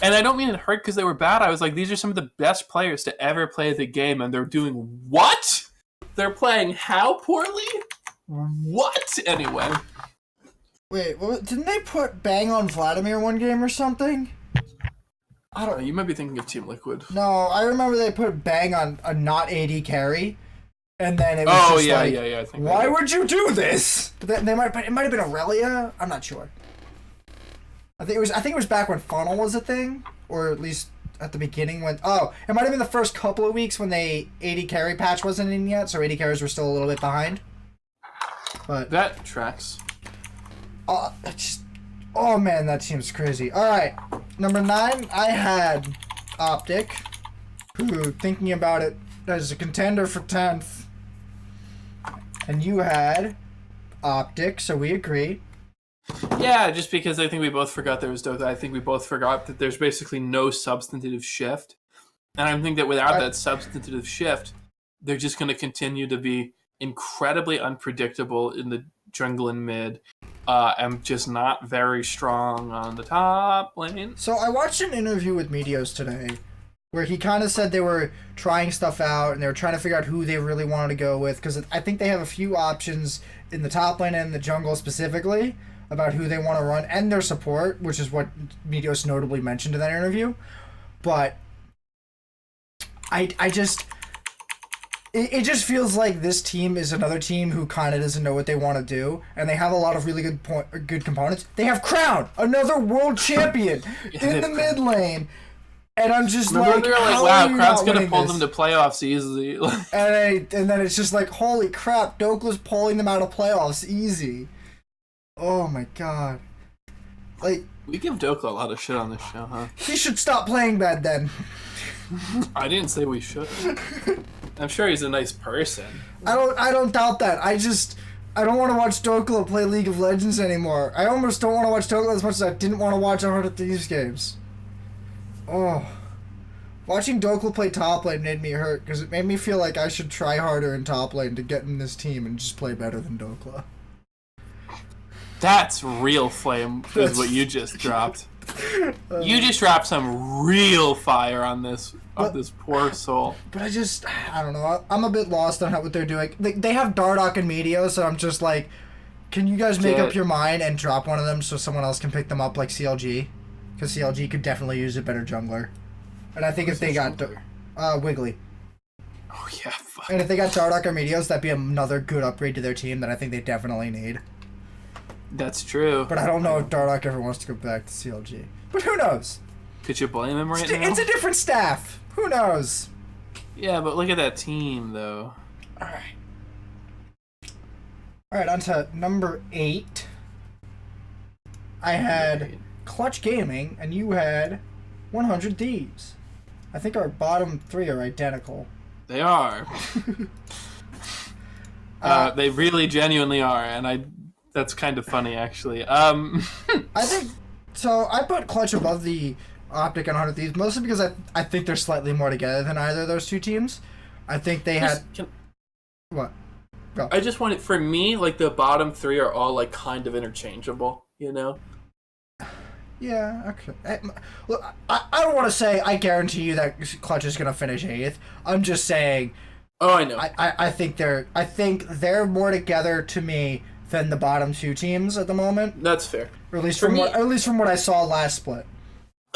And I don't mean it hurt because they were bad. I was like, these are some of the best players to ever play the game, and they're doing what? They're playing how poorly? What? Anyway. Wait, didn't they put Bang on Vladimir one game or something? I don't know. You might be thinking of Team Liquid. No, I remember they put Bang on a not AD carry, and then it was yeah. I think why would you do this? It might have been Aurelia. I'm not sure. I think it was back when Funnel was a thing, or at least at the beginning when. Oh, it might have been the first couple of weeks when the AD carry patch wasn't in yet, so AD carries were still a little bit behind. But that tracks. Oh man, that seems crazy. All right, number 9, I had Optic, who, thinking about it, as a contender for 10th, and you had Optic, so we agree. Yeah, just because I think we both forgot there was Dota. I think we both forgot that there's basically no substantive shift. And I think that without that substantive shift, they're just going to continue to be incredibly unpredictable in the jungle and mid, and just not very strong on the top lane. So I watched an interview with Meteos today where he kind of said they were trying stuff out and they were trying to figure out who they really wanted to go with, because I think they have a few options in the top lane and the jungle specifically about who they want to run, and their support, which is what Meteos notably mentioned in that interview. But it just feels like this team is another team who kind of doesn't know what they want to do, and they have a lot of really good components. They have Crown, another world champion, in the mid lane, and I'm just wow, Crown's gonna pull them to playoffs easily. and then it's just like, holy crap, Dokla's pulling them out of playoffs easy. Oh my god. Like, we give Dokla a lot of shit on this show, huh? He should stop playing bad then. I didn't say we should. I'm sure he's a nice person. I don't doubt that. I don't want to watch Dokla play League of Legends anymore. I almost don't want to watch Dokla as much as I didn't want to watch 100 Thieves games. Oh. Watching Dokla play top lane made me hurt because it made me feel like I should try harder in top lane to get in this team and just play better than Dokla. That's real flame, is what you just dropped. You just dropped some real fire on this poor soul. But I don't know. I'm a bit lost on what they're doing. They have Dardoch and Meteor, so I'm just like, can you guys make up your mind and drop one of them so someone else can pick them up like CLG? Because CLG could definitely use a better jungler. And I think if they got Wiggly. Oh yeah, fuck. And if they got Dardoch or Meteos, that'd be another good upgrade to their team that I think they definitely need. That's true. But I don't know if Dardoch ever wants to go back to CLG. But who knows? Could you blame him right now? It's a different staff. Who knows? Yeah, but look at that team, though. Alright, on to number 8. I had Clutch Gaming, and you had 100 Thieves. I think our bottom 3 are identical. They are. They really genuinely are, and that's kind of funny, actually. I think... So, I put Clutch above the Optic and 100 Thieves, mostly because I think they're slightly more together than either of those two teams. I think they had... What? Go. I just wanted... For me, like, the bottom 3 are all, like, kind of interchangeable, you know? Yeah, okay. Look, I don't want to say I guarantee you that Clutch is going to finish 8th. I'm just saying... Oh, I know. I think they're more together to me than the bottom 2 teams at the moment. That's fair. Or at least from what I saw last split.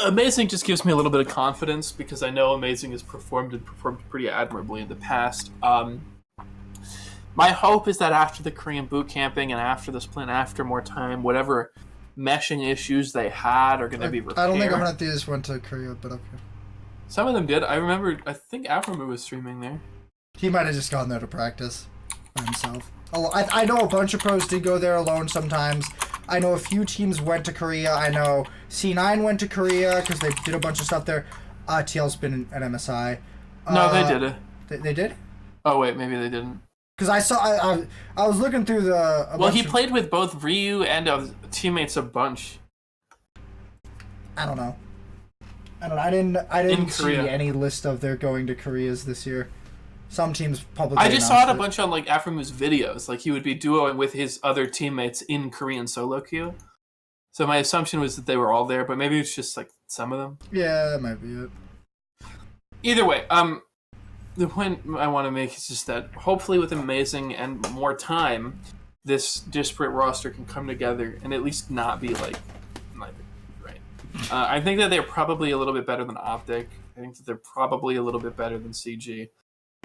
Amazing just gives me a little bit of confidence because I know Amazing has performed pretty admirably in the past. My hope is that after the Korean boot camping and after the split, after more time, whatever meshing issues they had are going to be repaired. I don't think 100 Thieves went to Korea, but okay. Some of them did. I think Aframu was streaming there. He might have just gone there to practice by himself. I know a bunch of pros did go there alone sometimes. I know a few teams went to Korea. I know C9 went to Korea because they did a bunch of stuff there. TL's been at MSI. No, they did it. They did? Oh, wait, maybe they didn't. Because I was looking through the... Well, he played with both Ryu and teammates a bunch. I don't know. I didn't see any list of their going to Koreas this year. Some teams publicly I just saw it a bunch on like Aframu's videos. Like he would be duoing with his other teammates in Korean solo queue. So my assumption was that they were all there, but maybe it's just like some of them. Yeah, that might be it. Either way, the point I want to make is just that hopefully with Amazing and more time, this disparate roster can come together and at least not be like right. I think that they're probably a little bit better than Optic. I think that they're probably a little bit better than CG.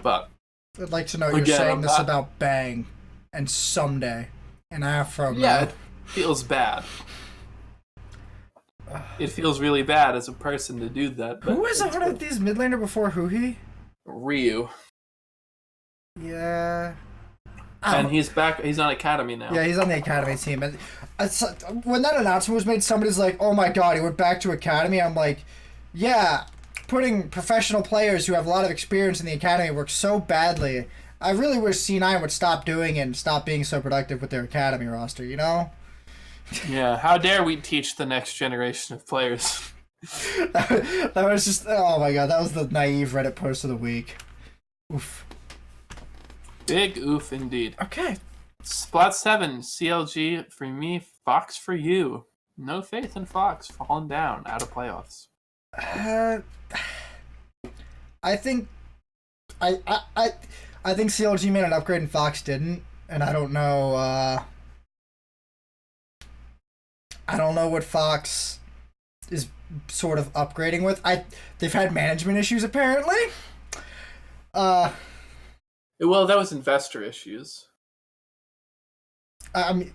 But I'd like to know you're saying this about Bang and Someday and Afro. Yeah, it feels bad. It feels really bad as a person to do that. But who was 100 Thieves mid laner before Huhi? Ryu. Yeah. And he's back. He's on Academy now. Yeah, he's on the Academy team. And when that announcement was made, somebody's like, "Oh my god, he went back to Academy." I'm like, "Yeah." Putting professional players who have a lot of experience in the academy works so badly. I really wish C9 would stop doing it and stop being so productive with their academy roster, you know? Yeah, how dare we teach the next generation of players? that was just, oh my god, that was the naive Reddit post of the week. Oof. Big oof indeed. Okay. Splat 7, CLG for me, Fox for you. No faith in Fox, falling down, out of playoffs. I think CLG made an upgrade and Fox didn't, and I don't know what Fox is sort of upgrading with. They've had management issues apparently. Well, that was investor issues. I mean,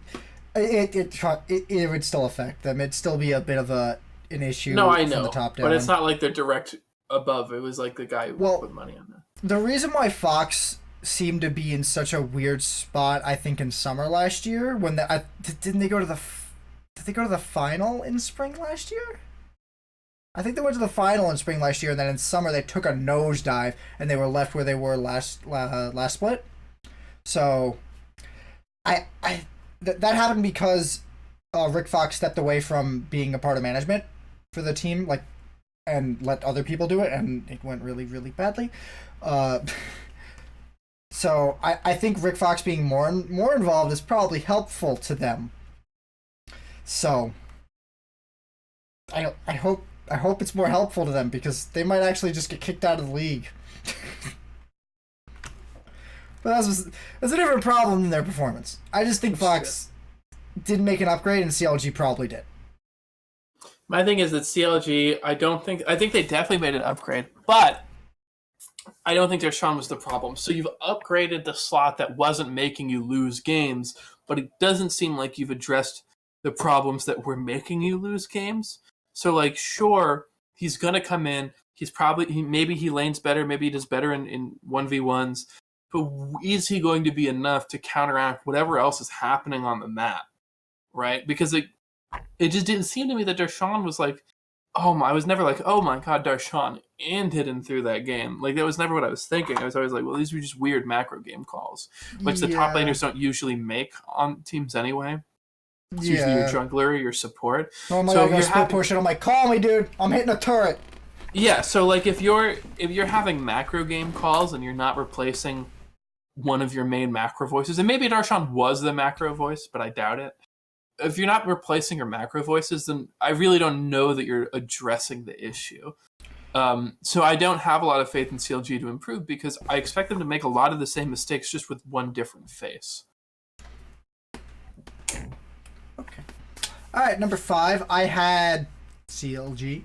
it would still affect them. It'd still be a bit of an issue. No, I know, from the top down. But it's not like they're direct above. It was like the guy who put money on that. The reason why Fox seemed to be in such a weird spot, I think, in summer last year, when didn't they go to the final in spring last year? I think they went to the final in spring last year, and then in summer they took a nosedive, and they were left where they were last split. So That happened because Rick Fox stepped away from being a part of management for the team, like, and let other people do it, and it went really, really badly. Uh, so I think Rick Fox being more involved is probably helpful to them. So I hope it's more helpful to them because they might actually just get kicked out of the league. But that's a different problem than their performance. I just think Fox didn't make an upgrade, and CLG probably did. My thing is that CLG, I think they definitely made an upgrade, but I don't think Darshan was the problem. So you've upgraded the slot that wasn't making you lose games, but it doesn't seem like you've addressed the problems that were making you lose games. So, like, sure, he's going to come in. Maybe he lanes better. Maybe he does better in 1v1s. But is he going to be enough to counteract whatever else is happening on the map, right? Because it just didn't seem to me that Darshan was like, I was never like, oh my god, Darshan and hidden through that game. Like, that was never what I was thinking. I was always like, well, these were just weird macro game calls, which the top laners don't usually make on teams anyway. It's usually your jungler, your support. Oh my god, I split push it. I'm like, call me, dude. I'm hitting a turret. Yeah, so like if you're having macro game calls and you're not replacing one of your main macro voices, and maybe Darshan was the macro voice, but I doubt it. If you're not replacing your macro voices, then I really don't know that you're addressing the issue. So I don't have a lot of faith in CLG to improve because I expect them to make a lot of the same mistakes just with one different face. Okay. All right, number 5. I had CLG,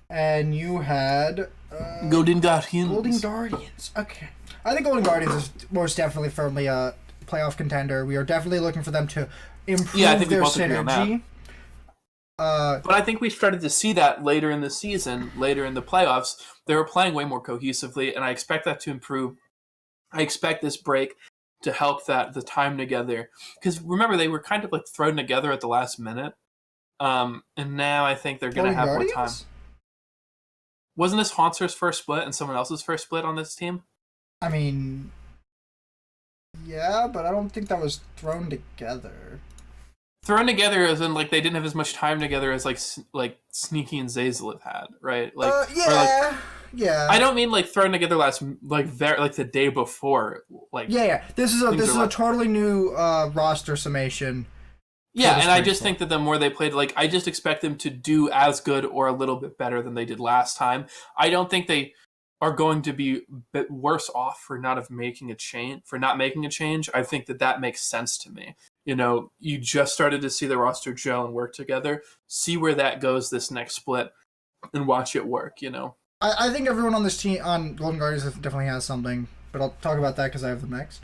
and you had Golden Guardians. Golden Guardians. Okay. I think Golden Guardians is most definitely firmly a playoff contender. We are definitely looking for them to improve their synergy. But I think we started to see that later in the season, later in the playoffs. They were playing way more cohesively, and I expect that to improve. I expect this break to help the time together. Because remember, they were kind of like thrown together at the last minute. And now I think they're going to have more time. Wasn't this Haunter's first split and someone else's first split on this team? I mean, yeah, but I don't think that was thrown together. Thrown together as in like they didn't have as much time together as like Sneaky and Zazel have had, right? Like yeah. I don't mean like thrown together the day before. Like This is a totally new roster summation. Yeah, and I just think that the more they played, like I just expect them to do as good or a little bit better than they did last time. I don't think they are going to be worse off for not making a change. I think that makes sense to me. You know, you just started to see the roster gel and work together. See where that goes this next split and watch it work, you know. I think everyone on this team, on Golden Guardians, definitely has something, but I'll talk about that because I have them next.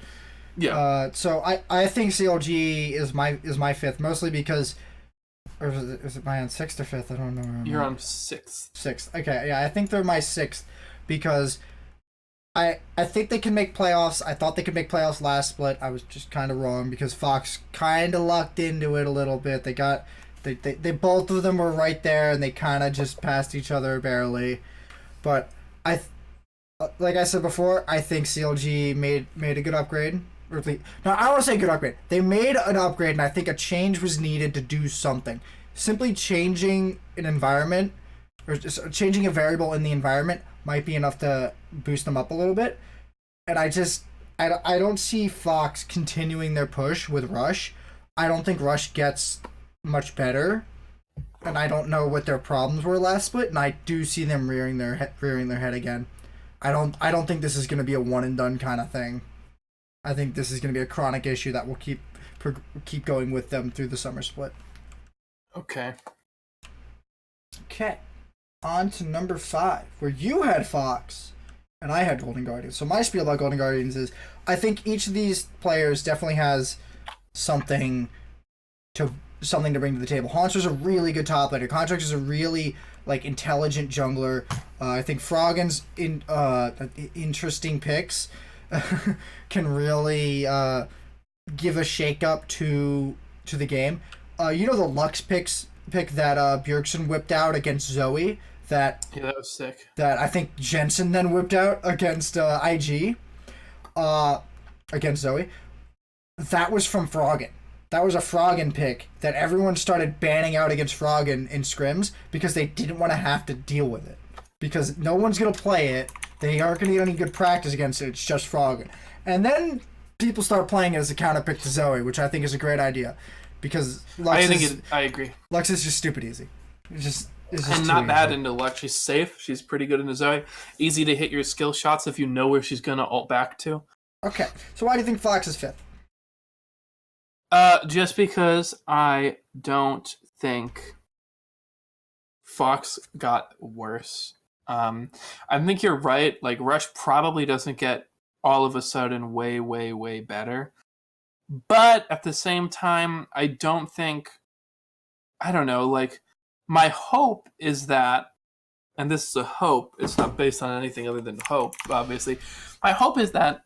Yeah. So I think CLG is my 5th, mostly because, or is it my on 6th or 5th? I don't know. You're on 6th. 6th. Okay, yeah, I think they're my 6th because I think they can make playoffs. I thought they could make playoffs last split. I was just kind of wrong because Fox kind of lucked into it a little bit. They both of them were right there and they kind of just passed each other barely. But like I said before, I think CLG made a good upgrade. No, I don't want to say good upgrade. They made an upgrade, and I think a change was needed to do something. Simply changing an environment or just changing a variable in the environment might be enough to boost them up a little bit. And I don't see Fox continuing their push with Rush. I don't think Rush gets much better, and I don't know what their problems were last split. And I do see them rearing their head again. I don't think this is going to be a one and done kind of thing. I think this is going to be a chronic issue that will keep going with them through the summer split. Okay. On to number 5, where you had Fox and I had Golden Guardians. So my spiel about Golden Guardians is I think each of these players definitely has something to bring to the table. Haunter's a really good top laner. Contract is a really intelligent jungler. I think Froggen's interesting picks can really give a shake up to the game. The Lux pick that Bjergsen whipped out against Zoe. That was sick. That I think Jensen then whipped out against IG. Against Zoe. that was from Froggen. That was a Froggen pick that everyone started banning out against Froggen in scrims because they didn't want to have to deal with it. Because no one's going to play it. They aren't going to get any good practice against it. It's just Froggen. And then people start playing it as a counter pick to Zoe, which I think is a great idea. Because I agree. Lux is just stupid easy. It's just and not bad into Lux. She's safe. She's pretty good into Zoe. Easy to hit your skill shots if you know where she's going to ult back to. Okay. So why do you think Fox is 5th? Just because I don't think Fox got worse. I think you're right. Like, Rush probably doesn't get all of a sudden way, way, way better. But at the same time, I don't know, like, my hope is that, and this is a hope, it's not based on anything other than hope, obviously. My hope is that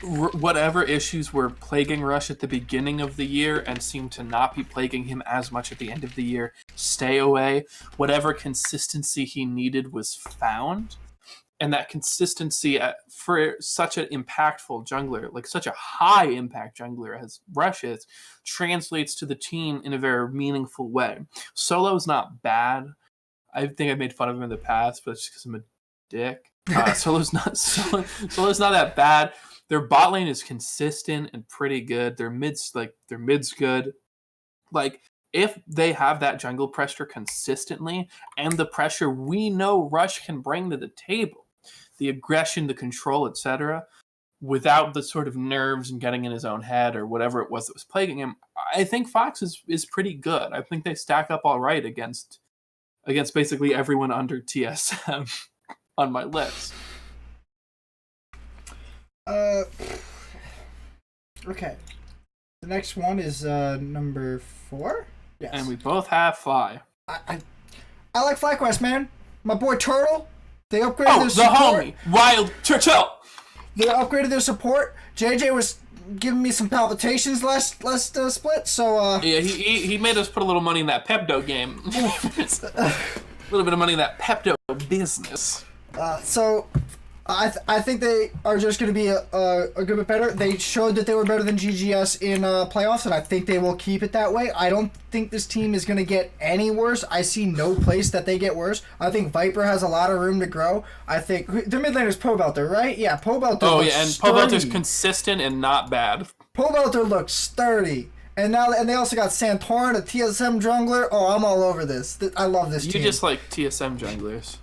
whatever issues were plaguing Rush at the beginning of the year and seem to not be plaguing him as much at the end of the year stay away. Whatever consistency he needed was found. And that consistency for such an impactful jungler, like such a high impact jungler as Rush is, translates to the team in a very meaningful way. Solo's not bad. I think I've made fun of him in the past, but it's just because I'm a dick. Solo's not that bad. Their bot lane is consistent and pretty good. Their mid's good. Like, if they have that jungle pressure consistently and the pressure we know Rush can bring to the table, the aggression, the control, etc., without the sort of nerves and getting in his own head or whatever it was that was plaguing him, I think Fox is pretty good. I think they stack up all right against basically everyone under TSM on my list. Okay. The next one is number 4. Yes. And we both have Fly. I like FlyQuest, man. My boy Turtle. They upgraded their support. Oh, the homie, Wild Turtle. They upgraded their support. JJ was giving me some palpitations last split, so yeah, he made us put a little money in that Pepto game. A little bit of money in that Pepto business. So I think they are just going to be a good bit better. They showed that they were better than GGS in playoffs, and I think they will keep it that way. I don't think this team is going to get any worse. I see no place that they get worse. I think Viper has a lot of room to grow. I think their mid laner is Pobelter, right? Yeah, Pobelter. Oh yeah, and Pobelter's consistent and not bad. Pobelter looks sturdy. And they also got Santorin, a TSM jungler. Oh, I'm all over this. I love this team. You just like TSM junglers.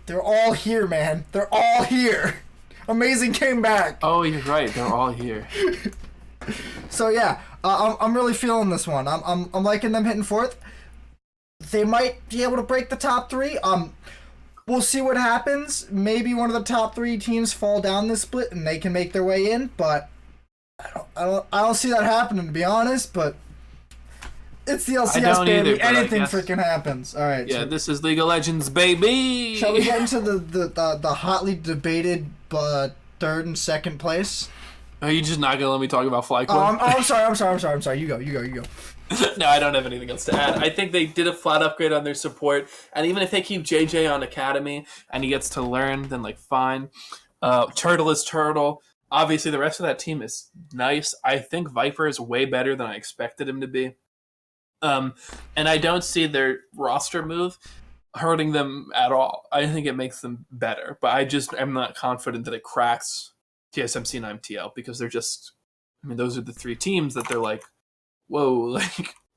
They're all here, man. They're all here. Amazing came back. Oh, you're right. They're all here. So yeah, I'm really feeling this one. I'm liking them hitting 4th. They might be able to break the top 3. We'll see what happens. Maybe one of the top 3 teams fall down this split and they can make their way in. But I don't see that happening, to be honest. But it's the LCS, baby. Either, anything freaking happens. All right. Yeah, so this is League of Legends, baby. Shall we get into the hotly debated 3rd and 2nd place? Are you just not gonna let me talk about FlyQuest? I'm sorry. You go. No, I don't have anything else to add. I think they did a flat upgrade on their support, and even if they keep JJ on Academy and he gets to learn, then like fine. Turtle is Turtle. Obviously, the rest of that team is nice. I think Viper is way better than I expected him to be. And I don't see their roster move hurting them at all. I think it makes them better, but I just am not confident that it cracks TSMC and IMTL because they're just, those are the 3 teams that they're like, whoa,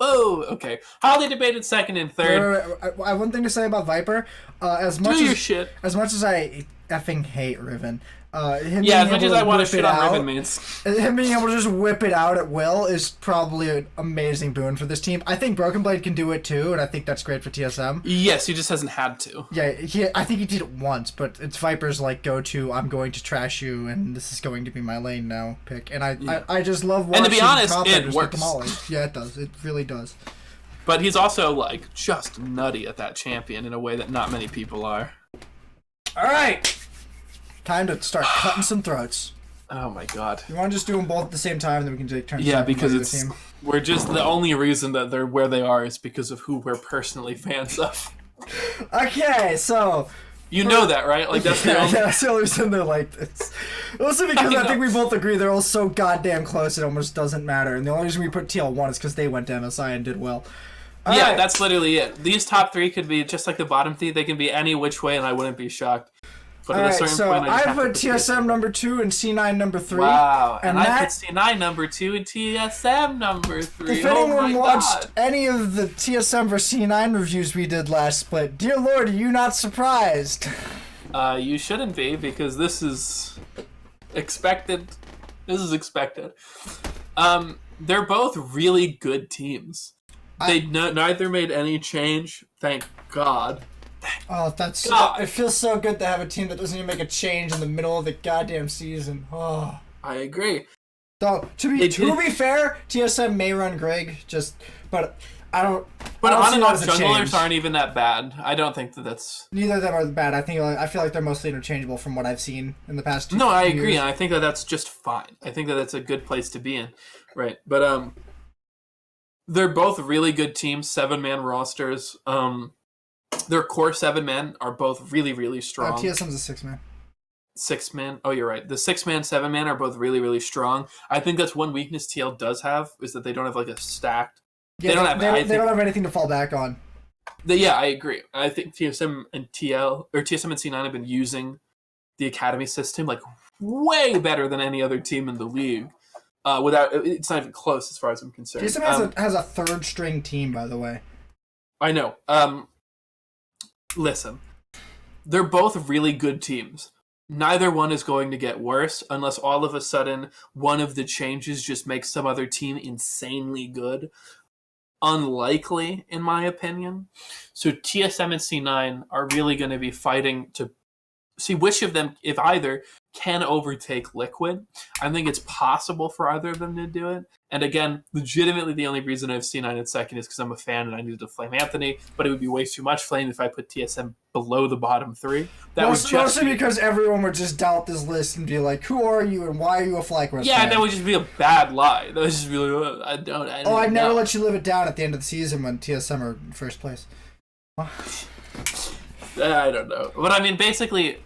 okay. Hotly debated 2nd and 3rd. I have one thing to say about Viper. As much as I effing hate Riven, as much as I want to shit on Riven means. Him being able to just whip it out at will is probably an amazing boon for this team. I think Broken Blade can do it too, and I think that's great for TSM. Yes, he just hasn't had to. Yeah, I think he did it once, but it's Viper's like go-to, I'm going to trash you, and this is going to be my lane now pick. And I just love watching. And to be honest, it works. Yeah, it does. It really does. But he's also like just nutty at that champion in a way that not many people are. All right. Time to start cutting some throats. Oh my god. You want to just do them both at the same time, then we can take turns. Yeah, because we're just the only reason that they're where they are is because of who we're personally fans of. Okay, so You know that, right? Like, that's the only... Yeah, that's the only reason they're like this. Also because I think we both agree they're all so goddamn close it almost doesn't matter. And the only reason we put TL1 is because they went to MSI and did well. All right. That's literally it. These top three could be just like the bottom three. They can be any which way, and I wouldn't be shocked. But at a certain point, I put TSM number 2 and C9 number 3. Wow, and I put C9 number 2 and TSM number 3. If anyone watched any of the TSM versus C9 reviews we did last split, dear Lord, are you not surprised? You shouldn't be, because this is expected. This is expected. They're both really good teams. They neither made any change, thank God. Oh, it feels so good to have a team that doesn't even make a change in the middle of the goddamn season. Oh, I agree. Though to be fair, TSM may run Greg, but I don't. But on and off junglers aren't even that bad. I don't think that's. Neither of them are bad. I feel like they're mostly interchangeable from what I've seen in the past 2 years. No, I agree, and I think that's just fine. I think that's a good place to be in, right? But they're both really good teams, 7-man rosters. Their core 7-men are both really, really strong. TSM's a 6-man. 6-man? Oh, you're right. The 6-man, 7-man are both really, really strong. I think that's one weakness TL does have, is that they don't have like a stacked. Yeah, they don't have anything to fall back on. I agree. I think TSM and C9 have been using the academy system like way better than any other team in the league. It's not even close as far as I'm concerned. TSM has a 3rd string team, by the way. I know. Listen, they're both really good teams. Neither one is going to get worse unless all of a sudden one of the changes just makes some other team insanely good. Unlikely, in my opinion. So TSM and C9 are really going to be fighting to see which of them, if either, can overtake Liquid. I think it's possible for either of them to do it. And again, legitimately the only reason I have C9 in second is because I'm a fan and I needed to flame Anthony, but it would be way too much flame if I put TSM below the bottom 3. Mostly because everyone would just doubt this list and be like, who are you and why are you a FlyQuest fan? That would just be a bad lie. That would just be like, I'd never let you live it down at the end of the season when TSM are in first place. I don't know. But I mean, basically,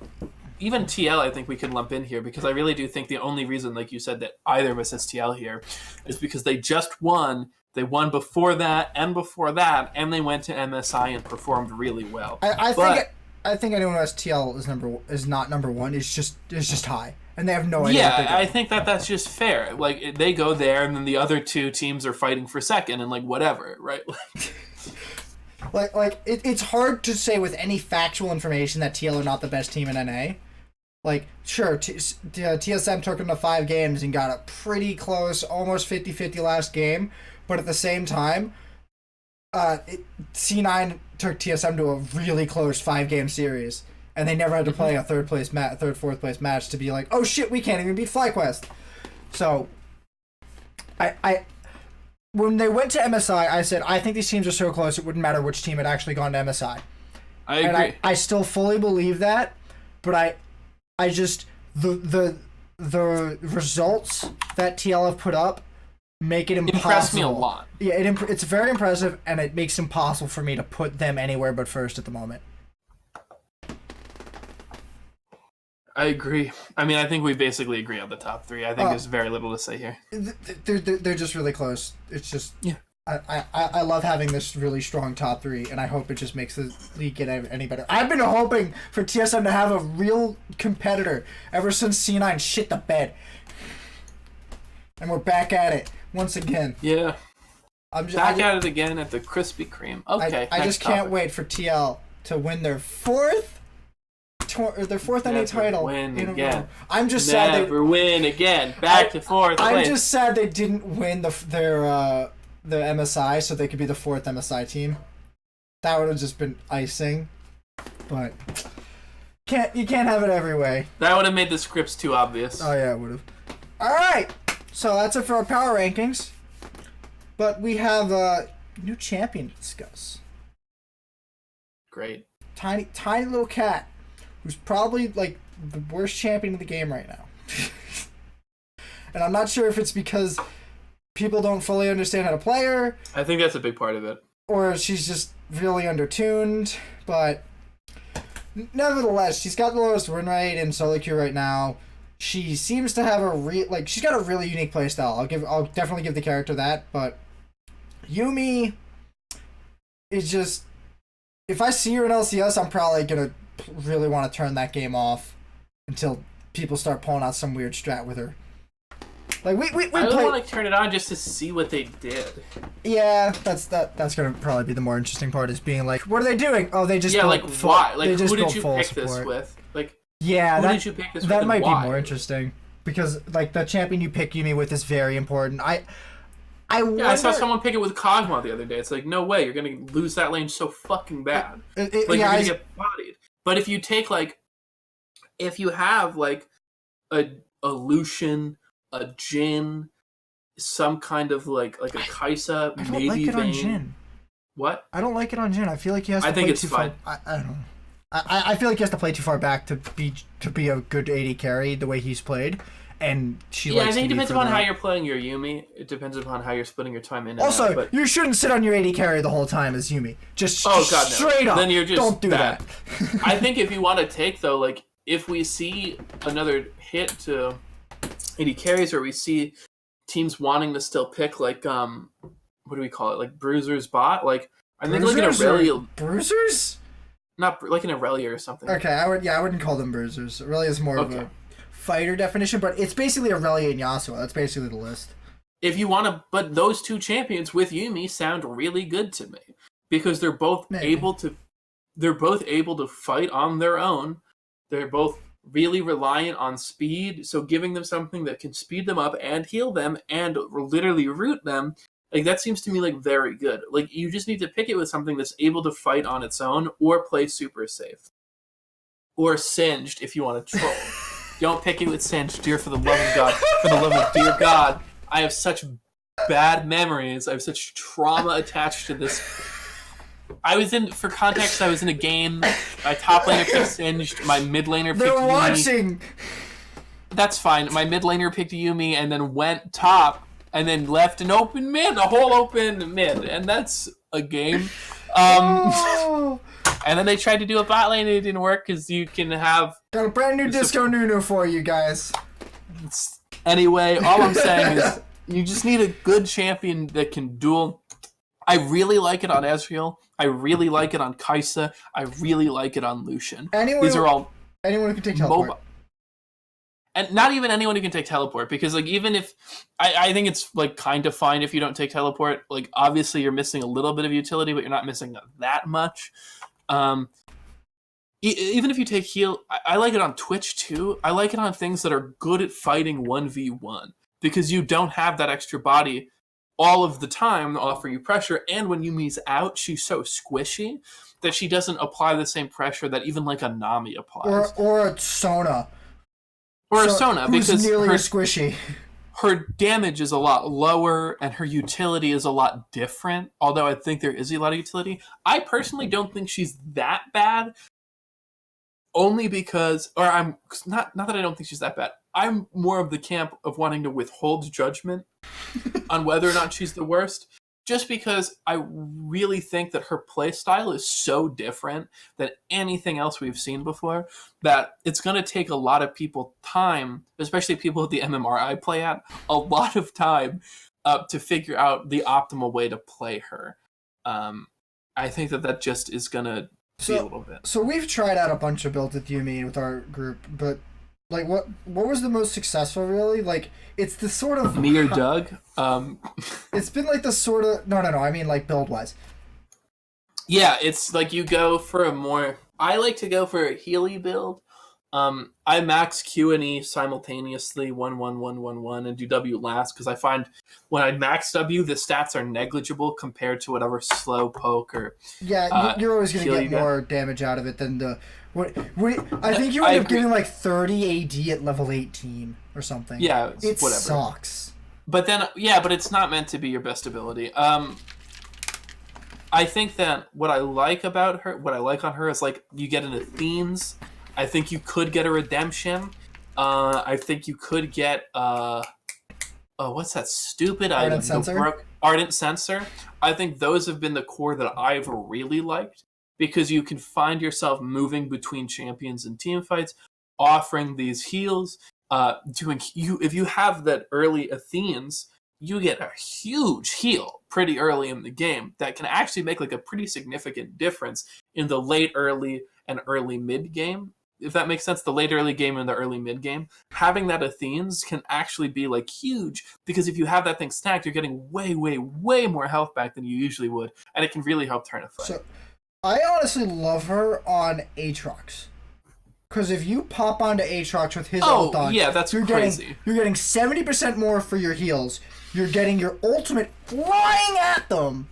even TL I think we can lump in here because I really do think the only reason, like you said, that either of us has TL here is because they just won. They won before that, and they went to MSI and performed really well. I think anyone who has TL is not number 1. It's just high, and they have no idea. Yeah, I think that's just fair. Like they go there, and then the other 2 teams are fighting for second, and like whatever, right? It's hard to say with any factual information that TL are not the best team in NA. Like, sure, TSM took them to 5 games and got a pretty close, almost 50-50 last game, but at the same time, C9 took TSM to a really close 5-game series, and they never had to play a fourth place match to be like, oh shit, we can't even beat FlyQuest. So, when they went to MSI, I said, I think these teams are so close it wouldn't matter which team had actually gone to MSI. I agree. And I still fully believe that, but I just the results that TL have put up make it impossible. Impressed me a lot. Yeah, it's very impressive, and it makes it impossible for me to put them anywhere but first at the moment. I agree. I mean, I think we basically agree on the top 3. I think there's very little to say here. They're just really close. It's just I love having this really strong top 3, and I hope it just makes the league get any better. I've been hoping for TSM to have a real competitor ever since C9 shit the bed. And we're back at it once again. Yeah. At it again at the Krispy Kreme. Okay. I just can't wait for TL to win their 4th NA title. Win again. I'm just sad they never win again. Back to 4th place. I'm just sad they didn't win the MSI, so they could be the 4th MSI team. That would have just been icing. But you can't have it every way. That would have made the scripts too obvious. Oh yeah, it would have. All right, so that's it for our power rankings. But we have a new champion to discuss. Great. Tiny little cat, who's probably like the worst champion in the game right now. And I'm not sure if it's because people don't fully understand how to play her. I think that's a big part of it. Or she's just really undertuned, but nevertheless, she's got the lowest win rate in solo queue right now. She seems to have she's got a really unique playstyle. I'll definitely give the character that, but Yummi is just, if I see her in LCS, I'm probably gonna really want to turn that game off until people start pulling out some weird strat with her. Like we I really want to turn it on just to see what they did. Yeah, that's gonna probably be the more interesting part, is being like, what are they doing? Oh, they just why? Like, who did you pick this with? Like, yeah, did you pick this with? That might be more interesting, because like the champion you pick Yummi with is very important. I saw someone pick it with Kog'Maw the other day. It's like, no way, you're gonna lose that lane so fucking bad. You're gonna get bodied. But if you take if you have like a Lucian, a Jhin, some kind of like a Kai'Sa, I don't maybe like it Vayne. on Jhin. What? I don't like it on Jhin. I feel like he has to play too far. I don't know. I feel like he has to play too far back to be a good AD carry the way he's played, and I think it depends upon how you're playing your Yummi. It depends upon how you're splitting your time in and also, out. Also, you shouldn't sit on your AD carry the whole time as Yummi. Just straight up. Then you're just don't do bad. that. I think if you want to take though, like if we see another hit to AD carries, or we see teams wanting to still pick like what do we call it, like Bruiser's bot, like I think like an Aurelia. Bruisers? Not like an Aurelia or something. Okay, I wouldn't call them Bruisers. Aurelia is more of a fighter definition, but it's basically Aurelia and Yasuo. That's basically the list. If you want to, but those two champions with Yummi sound really good to me, because they're both able to fight on their own. They're both really reliant on speed, so giving them something that can speed them up and heal them and literally root them, like that seems to me like very good. Like you just need to pick it with something that's able to fight on its own or play super safe. Or Singed if you want to troll. Don't pick it with Singed, dear, for the love of God. For the love of dear God. I have such bad memories. I have such trauma attached to this. For context, I was in a game. My top laner picked Singed. My mid laner picked Yummi. They're watching! That's fine. My mid laner picked Yummi and then went top and then left an open mid, a whole open mid. And that's a game. And then they tried to do a bot lane and it didn't work because you can have... Got a brand new Disco Nuno for you guys. Anyway, all I'm saying is you just need a good champion that can duel. I really like it on Ezreal. I really like it on Kai'Sa. I really like it on Lucian. These are all... Anyone who can take teleport. And not even anyone who can take teleport, because like even if... I think it's like kind of fine if you don't take teleport. Like obviously you're missing a little bit of utility, but you're not missing that much. Even if you take heal, I like it on Twitch too. I like it on things that are good at fighting 1v1, because you don't have that extra body all of the time to offer you pressure. And when Yumi's out, she's so squishy that she doesn't apply the same pressure that even like a Nami applies. Or a Sona. Or a Sona, because nearly squishy. Her damage is a lot lower and her utility is a lot different, although I think there is a lot of utility. I personally don't think she's that bad, only because, or I'm not that I don't think she's that bad. I'm more of the camp of wanting to withhold judgment on whether or not she's the worst, just because I really think that her playstyle is so different than anything else we've seen before that it's going to take a lot of people time, especially people at the MMR I play at, a lot of time to figure out the optimal way to play her. I think that just is going to be a little bit. So we've tried out a bunch of builds with Yummi with our group, but like what was the most successful really? Like it's the sort of me or Doug? It's been like the sort of no, I mean like build wise. Yeah, it's like you go for a more I like to go for a Healy build. I max Q and E simultaneously 1-1-1-1-1 and do W last, because I find when I max W the stats are negligible compared to whatever slow poke or you're always going to get more damage out of it than the I think you end up getting like 30 AD at level 18 or something. Yeah, it whatever. Sucks. But then but it's not meant to be your best ability. I think that what I like about her, what I like on her is like you get into themes. I think you could get a redemption. I think you could get what's that stupid Ardent item? Sensor? Ardent Sensor. I think those have been the core that I've really liked. because you can find yourself moving between champions and team fights, offering these heals. If you have that early Athenes, you get a huge heal pretty early in the game that can actually make like a pretty significant difference in the late early and early mid game. If that makes sense, the late early game and the early mid game, having that Athenes can actually be like huge, because if you have that thing stacked, you're getting way, way, way more health back than you usually would, and it can really help turn a fight. So, I honestly love her on Aatrox. Because if you pop onto Aatrox with his ult on, yeah, that's crazy. You're getting 70% more for your heals. You're getting your ultimate flying at them.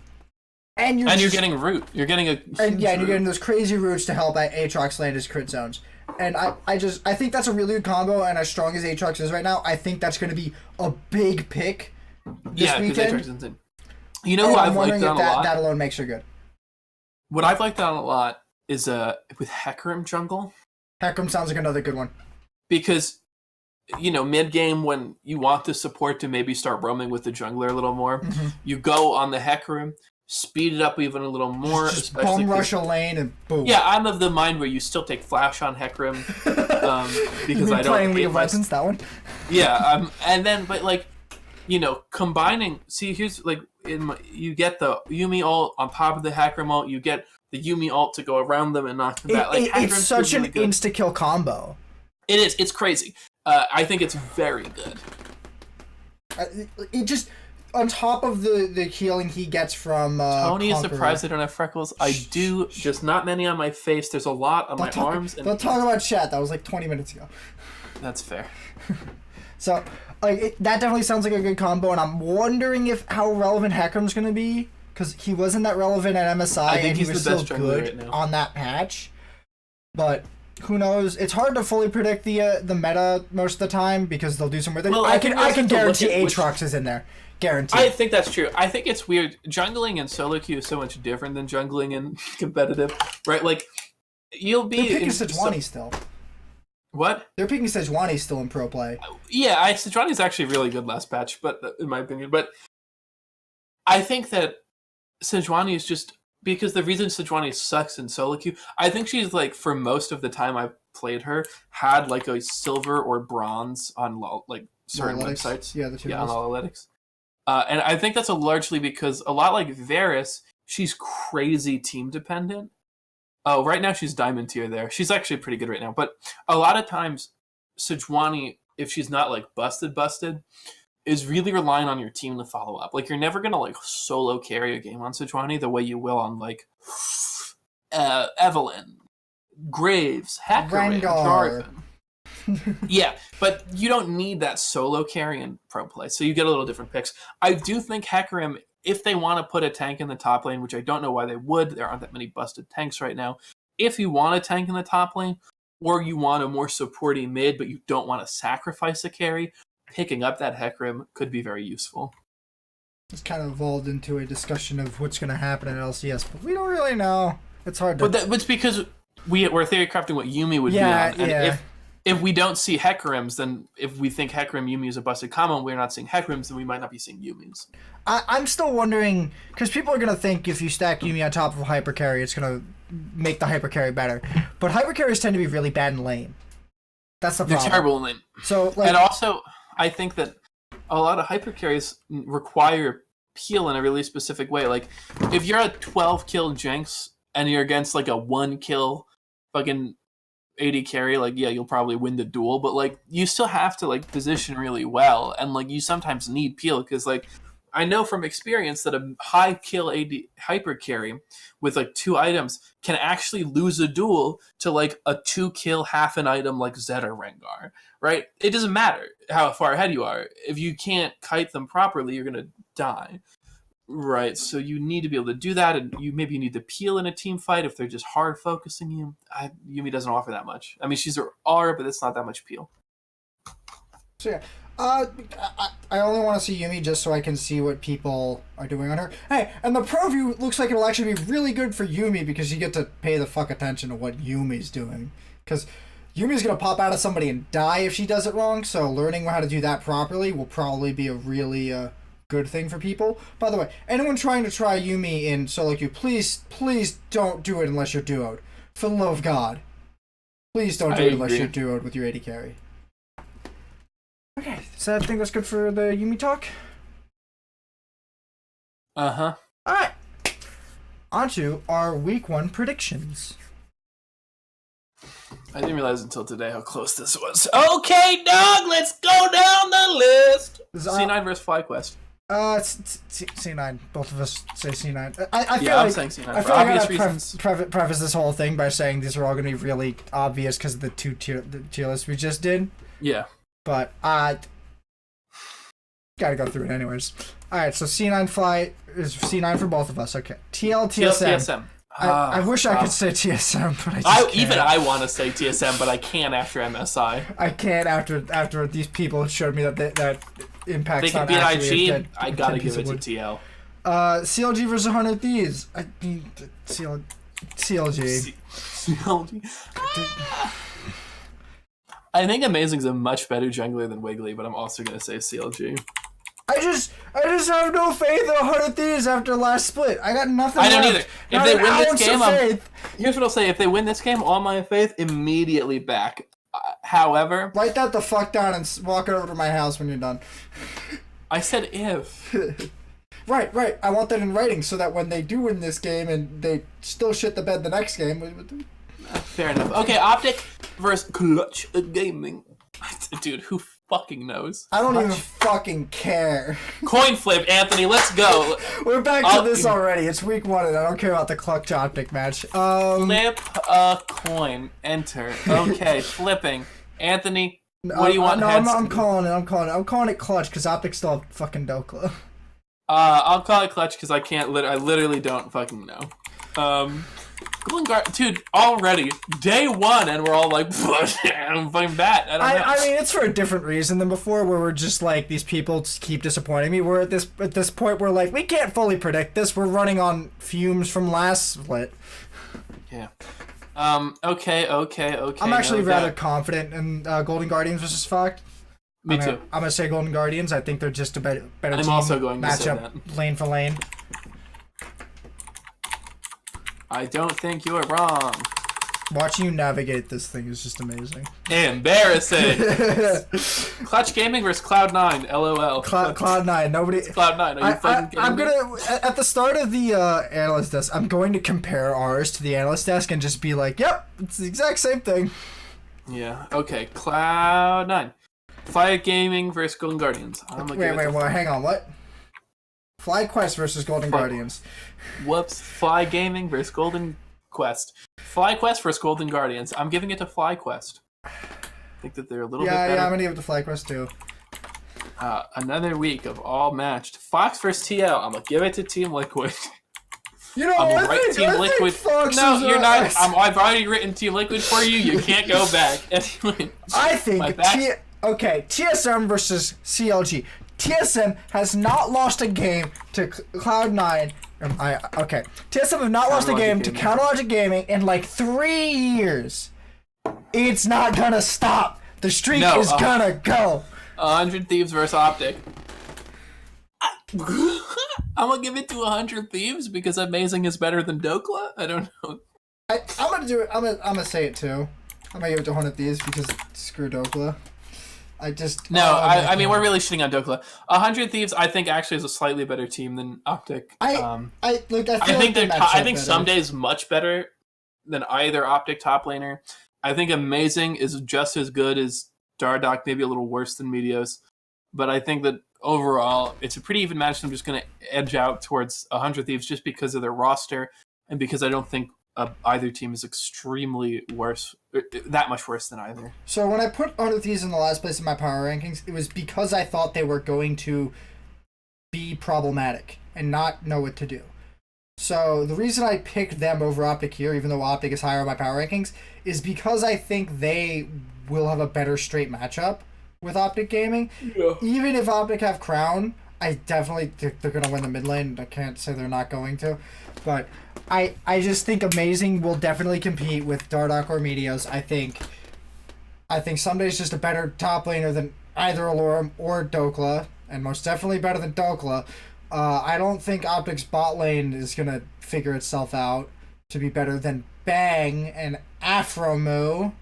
And you're getting root. You're getting and you're getting those crazy roots to help Aatrox land his crit zones. And I think that's a really good combo, and as strong as Aatrox is right now, I think that's going to be a big pick this weekend. Aatrox is insane. You know who I've liked on a lot? That alone makes her good. What I've liked on a lot is with Hecarim jungle. Hecarim sounds like another good one. Because, mid-game when you want the support to maybe start roaming with the jungler a little more, you go on the Hecarim, speed it up even a little more. Just bum rush a lane and boom. Yeah, I'm of the mind where you still take flash on Hecarim. Because I don't playing League of Legends, that one? Yeah, and then, but like, combining, see, here's like, you get the Yummi ult on top of the Hecarim ult, you get the Yummi ult to go around them and knock them back. Like, it's such an insta-kill combo. It is. It's crazy. I think it's very good. It just, on top of the healing he gets from Tony Conqueror. is surprised I don't have freckles. I do, just not many on my face. There's a lot on my arms. Don't talk about chat. That was like 20 minutes ago. That's fair. So, that definitely sounds like a good combo, and I'm wondering how relevant Hecarim's going to be, because he wasn't that relevant at MSI, I think and he was still good on that patch. But who knows? It's hard to fully predict the meta most of the time, because they'll do some weird things. Well, I can guarantee Aatrox is in there. Guaranteed. I think that's true. I think it's weird. Jungling in solo queue is so much different than jungling in competitive, right? Like, you'll be... They're picking Sejuani still. What? They're picking Sejuani still in pro play. Yeah, Sejuani's actually really good last patch, but in my opinion. But I think that Sejuani is just... Because the reason Sejuani sucks in solo queue, I think she's, like, for most of the time I've played her, had, like, a silver or bronze on, like, certain websites. Yeah, the two on Analytics. And I think that's largely because, a lot like Varus, she's crazy team dependent. Oh, right now she's diamond tier there. She's actually pretty good right now. But a lot of times, Sejuani, if she's not, like, busted, is really relying on your team to follow up. Like, you're never going to, like, solo carry a game on Sejuani the way you will on, like, Evelyn, Graves, Hecarim, Jarvan. Yeah, but you don't need that solo carry in pro play, so you get a little different picks. I do think Hecarim, if they want to put a tank in the top lane, which I don't know why they would, there aren't that many busted tanks right now. If you want a tank in the top lane, or you want a more supporting mid, but you don't want to sacrifice a carry, picking up that Hecarim could be very useful. It's kind of evolved into a discussion of what's going to happen at LCS, but we don't really know. It's hard to... But it's because we're theory crafting what Yummi would be on, and if we don't see Hecarims, then if we think Hecarim Yummi is a busted combo and we're not seeing Hecarims, then we might not be seeing Yummis. I'm still wondering, because people are going to think if you stack Yummi on top of a hyper carry, it's going to make the hyper carry better. But hyper carries tend to be really bad in lane. That's the problem. They're terrible in lane. So, and also, I think that a lot of hyper carries require peel in a really specific way. Like, if you're a 12 kill Jinx and you're against like a 1 kill fucking 80 carry, like, yeah, you'll probably win the duel, but like, you still have to like position really well, and like, you sometimes need peel, because like, I know from experience that a high kill AD hyper carry with like 2 items can actually lose a duel to like a 2 kill half an item like Zed or Rengar, right? It doesn't matter how far ahead you are. If you can't kite them properly, you're gonna die. Right, so you need to be able to do that, and you need the peel in a team fight if they're just hard focusing you. Yummi doesn't offer that much. I mean, she's an R, but it's not that much peel. So yeah, I only want to see Yummi just so I can see what people are doing on her. Hey, and the pro view looks like it'll actually be really good for Yummi, because you get to pay the fuck attention to what Yumi's doing. Because Yumi's going to pop out of somebody and die if she does it wrong, so learning how to do that properly will probably be a really good thing for people. By the way, anyone trying to try Yummi in solo queue, please don't do it unless you're duoed. For the love of God. Please don't do it unless you're duoed with your AD carry. Okay, so I think that's good for the Yummi talk. Uh-huh. Alright. On to our week 1 predictions. I didn't realize until today how close this was. Okay, dog, let's go down the list. C9 versus FlyQuest. C9. Both of us say C9. I feel I'm saying C9 for obvious reasons. Preface this whole thing by saying these are all going to be really obvious because of the tier lists we just did. Yeah. But gotta go through it anyways. Alright, so C9 Fly is C9 for both of us. Okay. TSM. I wish I could say TSM, but I just can't. I want to say TSM, but I can't after MSI. I can't after these people showed me that impact's not actually IG. I gotta give it to TL. CLG versus 100 Thieves. I mean, CLG. CLG. I think Amazing's a much better jungler than Wiggly, but I'm also gonna say CLG. I just have no faith in 100 Thieves after last split. I got nothing. I don't left. either. If they win this game, here's what I'll say: if they win this game, all my faith immediately back. However, write that the fuck down and walk it over to my house when you're done. I said if. Right. I want that in writing so that when they do win this game and they still shit the bed the next game. Fair enough. Okay, Optic versus Clutch Gaming. Dude, who fucking knows? I don't even fucking care. Coin flip, Anthony. Let's go. We're back to this already. It's week 1, and I don't care about the Clutch Optic match. Flip a coin. Enter. Okay, flipping. Anthony, what do you want? I'm calling it Clutch because Optic still have fucking Dokla. I'll call it Clutch because I can't. I literally don't fucking know. Golden Guard, dude, already day 1, and we're all like, I'm fucking bat. I don't know. I mean, it's for a different reason than before, where we're just like, these people just keep disappointing me. We're at this point where like we can't fully predict this. We're running on fumes from last split. Yeah. Okay. I'm actually rather confident in Golden Guardians versus Fox. Me too. I'm gonna say Golden Guardians. I think they're just a better team. I'm also going to say that. Lane for lane. I don't think you are wrong. Watching you navigate this thing is just amazing. Embarrassing. Clutch Gaming versus Cloud9. LOL. Cloud9. Nobody. It's Cloud9. Are you fucking kidding I'm me? gonna at the start of the analyst desk. I'm going to compare ours to the analyst desk and just be like, "Yep, it's the exact same thing." Yeah. Okay. Cloud9. Fly Gaming versus Golden Guardians. Wait, hang on. What? FlyQuest versus Golden Guardians. Whoops. Fly Gaming versus Golden Quest. FlyQuest versus Golden Guardians. I'm giving it to FlyQuest. I think that they're a little bit better. Yeah, I'm gonna give it to FlyQuest too. Another week of all matched. Fox versus TL. I'm gonna give it to Team Liquid. You know, I'm gonna write Team Liquid. Fox you're not. I've already written Team Liquid for you. You can't go back. Anyway, I think TSM versus CLG. TSM has not lost a game to Cloud9. TSM have not lost a game to Counterlogic Gaming in like 3 years. It's not gonna stop. The streak is gonna go. 100 Thieves versus Optic. I'm gonna give it to 100 Thieves because Amazing is better than Dokla. I don't know. I'm gonna do it. I'm gonna say it too. I'm gonna give it to 100 Thieves because screw Dokla. I mean, we're really shitting on Dokla. 100 Thieves, I think, actually is a slightly better team than Optic. I think Someday's much better than either Optic top laner. I think Amazing is just as good as Dardoch, maybe a little worse than Meteos. But I think that overall, it's a pretty even match. I'm just going to edge out towards 100 Thieves just because of their roster and because I don't think either team is extremely worse, that much worse than either. So when I put 100 Thieves in the last place in my power rankings, it was because I thought they were going to be problematic and not know what to do. So the reason I picked them over Optic here, even though Optic is higher on my power rankings, is because I think they will have a better straight matchup with Optic Gaming. Yeah. Even if Optic have Crown, I definitely think they're going to win the mid lane. I can't say they're not going to. But I just think Amazing will definitely compete with Dardoch or Meteos. I think Someday's just a better top laner than either Alorum or Dokla. and most definitely better than Dokla. I don't think Optic's bot lane is gonna figure itself out to be better than Bang and Afromoo.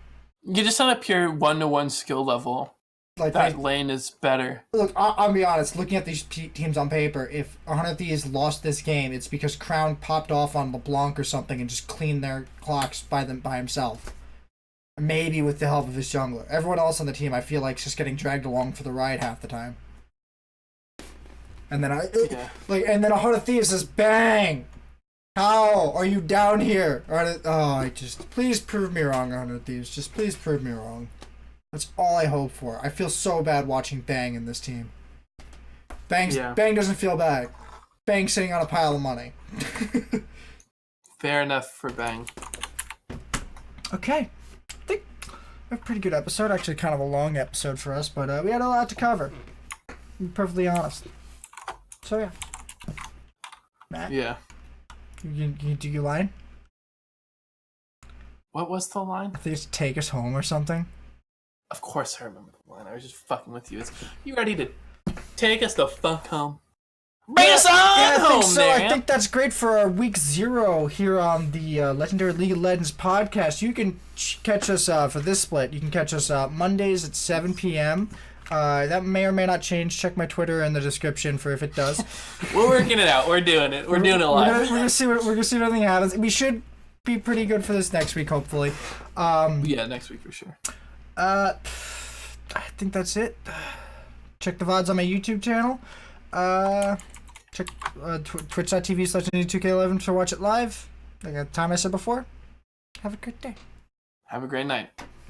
You just on a pure 1-to-1 skill level. Like that lane is better. Look, I'll be honest. Looking at these teams on paper, if 100 Thieves lost this game, it's because Crown popped off on LeBlanc or something and just cleaned their clocks by himself. Maybe with the help of his jungler. Everyone else on the team, I feel like, is just getting dragged along for the ride half the time. And then and then 100 Thieves says, "Bang! How are you down here?" Please prove me wrong, 100 Thieves. Just please prove me wrong. That's all I hope for. I feel so bad watching Bang in this team. Bang doesn't feel bad. Bang's sitting on a pile of money. Fair enough for Bang. Okay. I think a pretty good episode. Actually, kind of a long episode for us, but we had a lot to cover. To be perfectly honest. So, yeah. Matt? Yeah. You do your line? What was the line? I think it's "take us home" or something. Of course I remember the line. I was just fucking with you. You ready to take us the fuck home? Bring us on home, I think that's great for our week 0 here on the Legendary League of Legends podcast. You can catch us for this split. You can catch us Mondays at 7 p.m. That may or may not change. Check my Twitter in the description for if it does. We're working it out. We're doing it. We're doing it live. We're gonna see what everything happens. We should be pretty good for this next week, hopefully. Yeah, next week for sure. I think that's it. Check the VODs on my YouTube channel. Check twitch.tv/NizzyTV11 to watch it live. Like the time I said before. Have a good day. Have a great night.